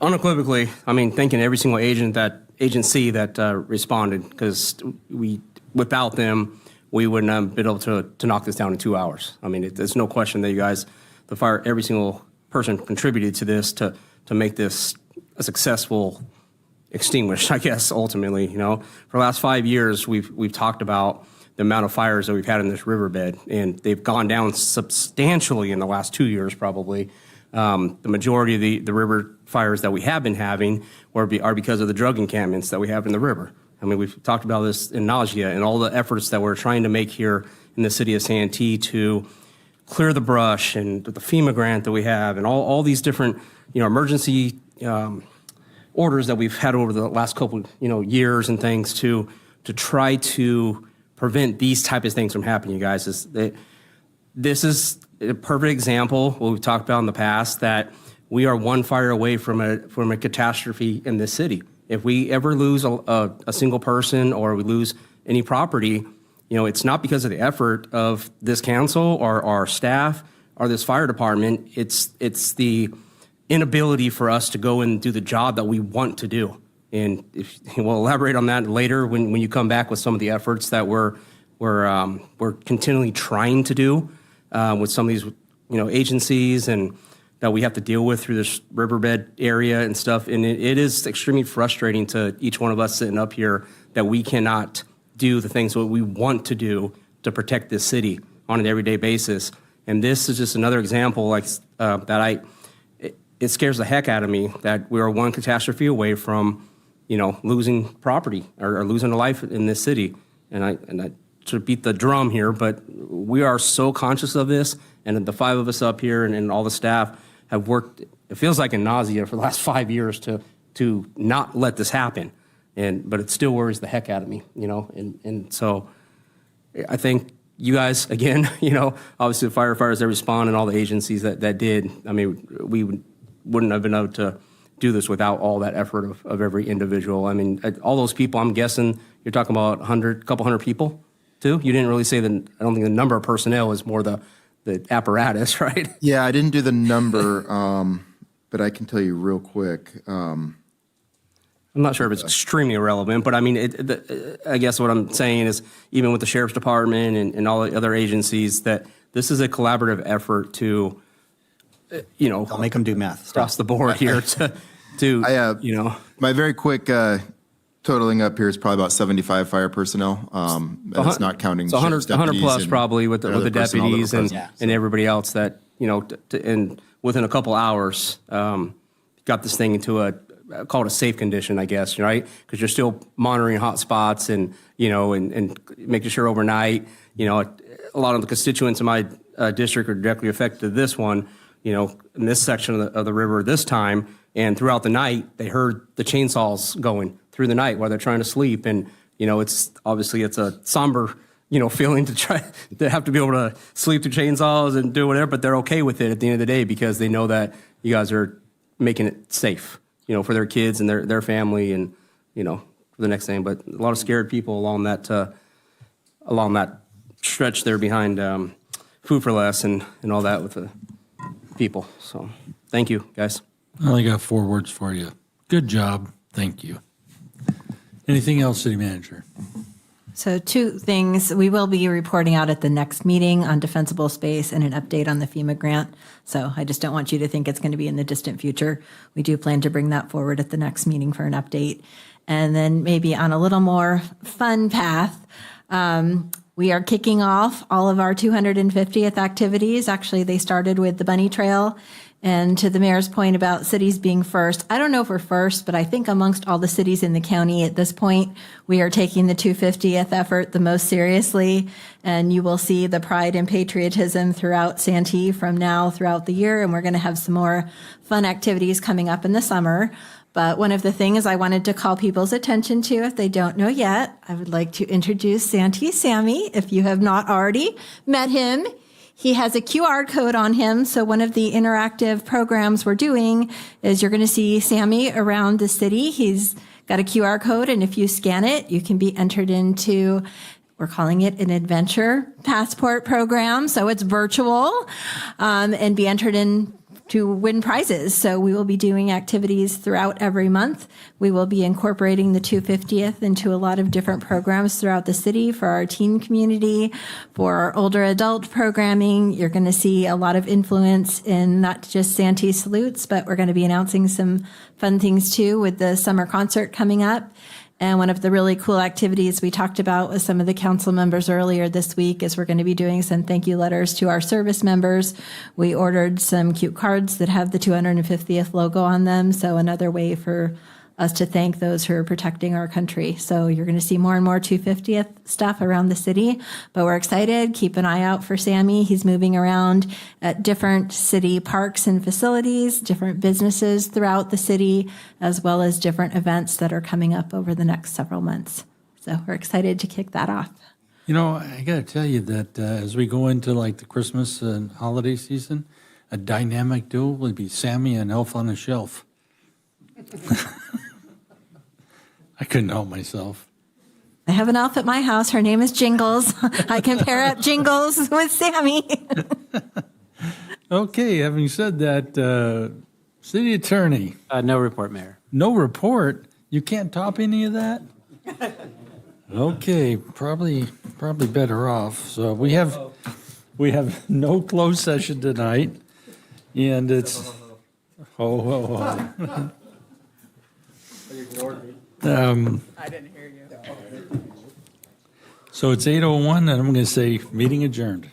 Unequivocally, thanking every single agency that responded, because without them, we wouldn't have been able to knock this down in 2 hours. There's no question that you guys, every single person contributed to this to make this successful extinguished, I guess, ultimately. For the last 5 years, we've talked about the amount of fires that we've had in this riverbed, and they've gone down substantially in the last 2 years, probably. The majority of the river fires that we have been having are because of the drug encampments that we have in the river. I mean, we've talked about this in nausea and all the efforts that we're trying to make here in the city of Santee to clear the brush, and the FEMA grant that we have, and all these different, emergency orders that we've had over the last couple, years and things to try to prevent these type of things from happening, you guys. This is a perfect example, what we've talked about in the past, that we are one fire away from a catastrophe in this city. If we ever lose a single person or we lose any property, it's not because of the effort of this council or our staff or this fire department. It's the inability for us to go and do the job that we want to do. And we'll elaborate on that later when you come back with some of the efforts that we're continually trying to do with some of these agencies and that we have to deal with through this riverbed area and stuff. And it is extremely frustrating to each one of us sitting up here that we cannot do the things that we want to do to protect this city on an everyday basis. And this is just another example that it scares the heck out of me that we are one catastrophe away from losing property or losing a life in this city. And I should beat the drum here, but we are so conscious of this, and the 5 of us up here and all the staff have worked, it feels like in nausea for the last 5 years to not let this happen. But it still worries the heck out of me, and so I think you guys, again, obviously the firefighters that respond and all the agencies that did, I mean, we wouldn't have been able to do this without all that effort of every individual. I mean, all those people, I'm guessing you're talking about a couple hundred people too? You didn't really say I don't think the number of personnel is more the apparatus, right? Yeah, I didn't do the number, but I can tell you real quick. I'm not sure if it's extremely irrelevant, but I mean, I guess what I'm saying is even with the sheriff's department and all the other agencies, that this is a collaborative effort to, Don't make them do math. across the board here My very quick totaling up here is probably about 75 fire personnel. That's not counting it's 100 deputies plus and probably with the personnel that were deputies present. and everybody else that, and within a couple hours, got this thing into call it a safe condition, I guess, right? Because you're still monitoring hot spots and making sure overnight, a lot of the constituents in my district are directly affected to this one, in this section of the river this time. And throughout the night, they heard the chainsaws going through the night while they're trying to sleep. And, it's a somber, feeling to have to be able to sleep through chainsaws and do whatever, but they're okay with it at the end of the day because they know that you guys are making it safe, for their kids and their family and, for the next thing. But a lot of scared people along that stretch there behind Food for Less and all that with the people. So thank you, guys. I only got 4 words for you. Good job. Thank you. Anything else, City Manager? So 2 things. We will be reporting out at the next meeting on defensible space and an update on the FEMA grant. So I just don't want you to think it's going to be in the distant future. We do plan to bring that forward at the next meeting for an update. And then maybe on a little more fun path, we are kicking off all of our 250th activities. Actually, they started with the Bunny Trail. And to the mayor's point about cities being first, I don't know if we're first, but I think amongst all the cities in the county at this point, we are taking the 250th effort the most seriously. And you will see the pride and patriotism throughout Santee from now throughout the year. And we're going to have some more fun activities coming up in the summer. But one of the things I wanted to call people's attention to, if they don't know yet, I would like to introduce Santee Sammy, if you have not already met him. He has a QR code on him. So one of the interactive programs we're doing is you're going to see Sammy around the city. He's got a QR code, and if you scan it, you can be entered into, we're calling it an adventure passport program. So it's virtual, and be entered in win prizes. So we will be doing activities throughout every month. We will be incorporating the 250th into a lot of different programs throughout the city for our teen community, for our older adult programming. You're going to see a lot of influence in not just Santee salutes, but we're going to be announcing some fun things too with the summer concert coming up. And one of the really cool activities we talked about with some of the council members earlier this week is we're going to be doing some thank you letters to our service members. We ordered some cute cards that have the 250th logo on them. So another way for us to thank those who are protecting our country. So you're going to see more and more 250th stuff around the city, but we're excited. Keep an eye out for Sammy. He's moving around at different city parks and facilities, different businesses throughout the city, as well as different events that are coming up over the next several months. So we're excited to kick that off. You know, I got to tell you that as we go into like the Christmas and holiday season, a dynamic duo will be Sammy and Elf on a Shelf. I couldn't help myself. I have an elf at my house. Her name is Jingles. I can pair up Jingles with Sammy. Okay, having said that, City Attorney. No report, Mayor. No report? You can't top any of that? Okay, probably better off. So we have no closed session tonight, and it's ho ho ho. I didn't hear you. So it's 8:01, and I'm going to say meeting adjourned.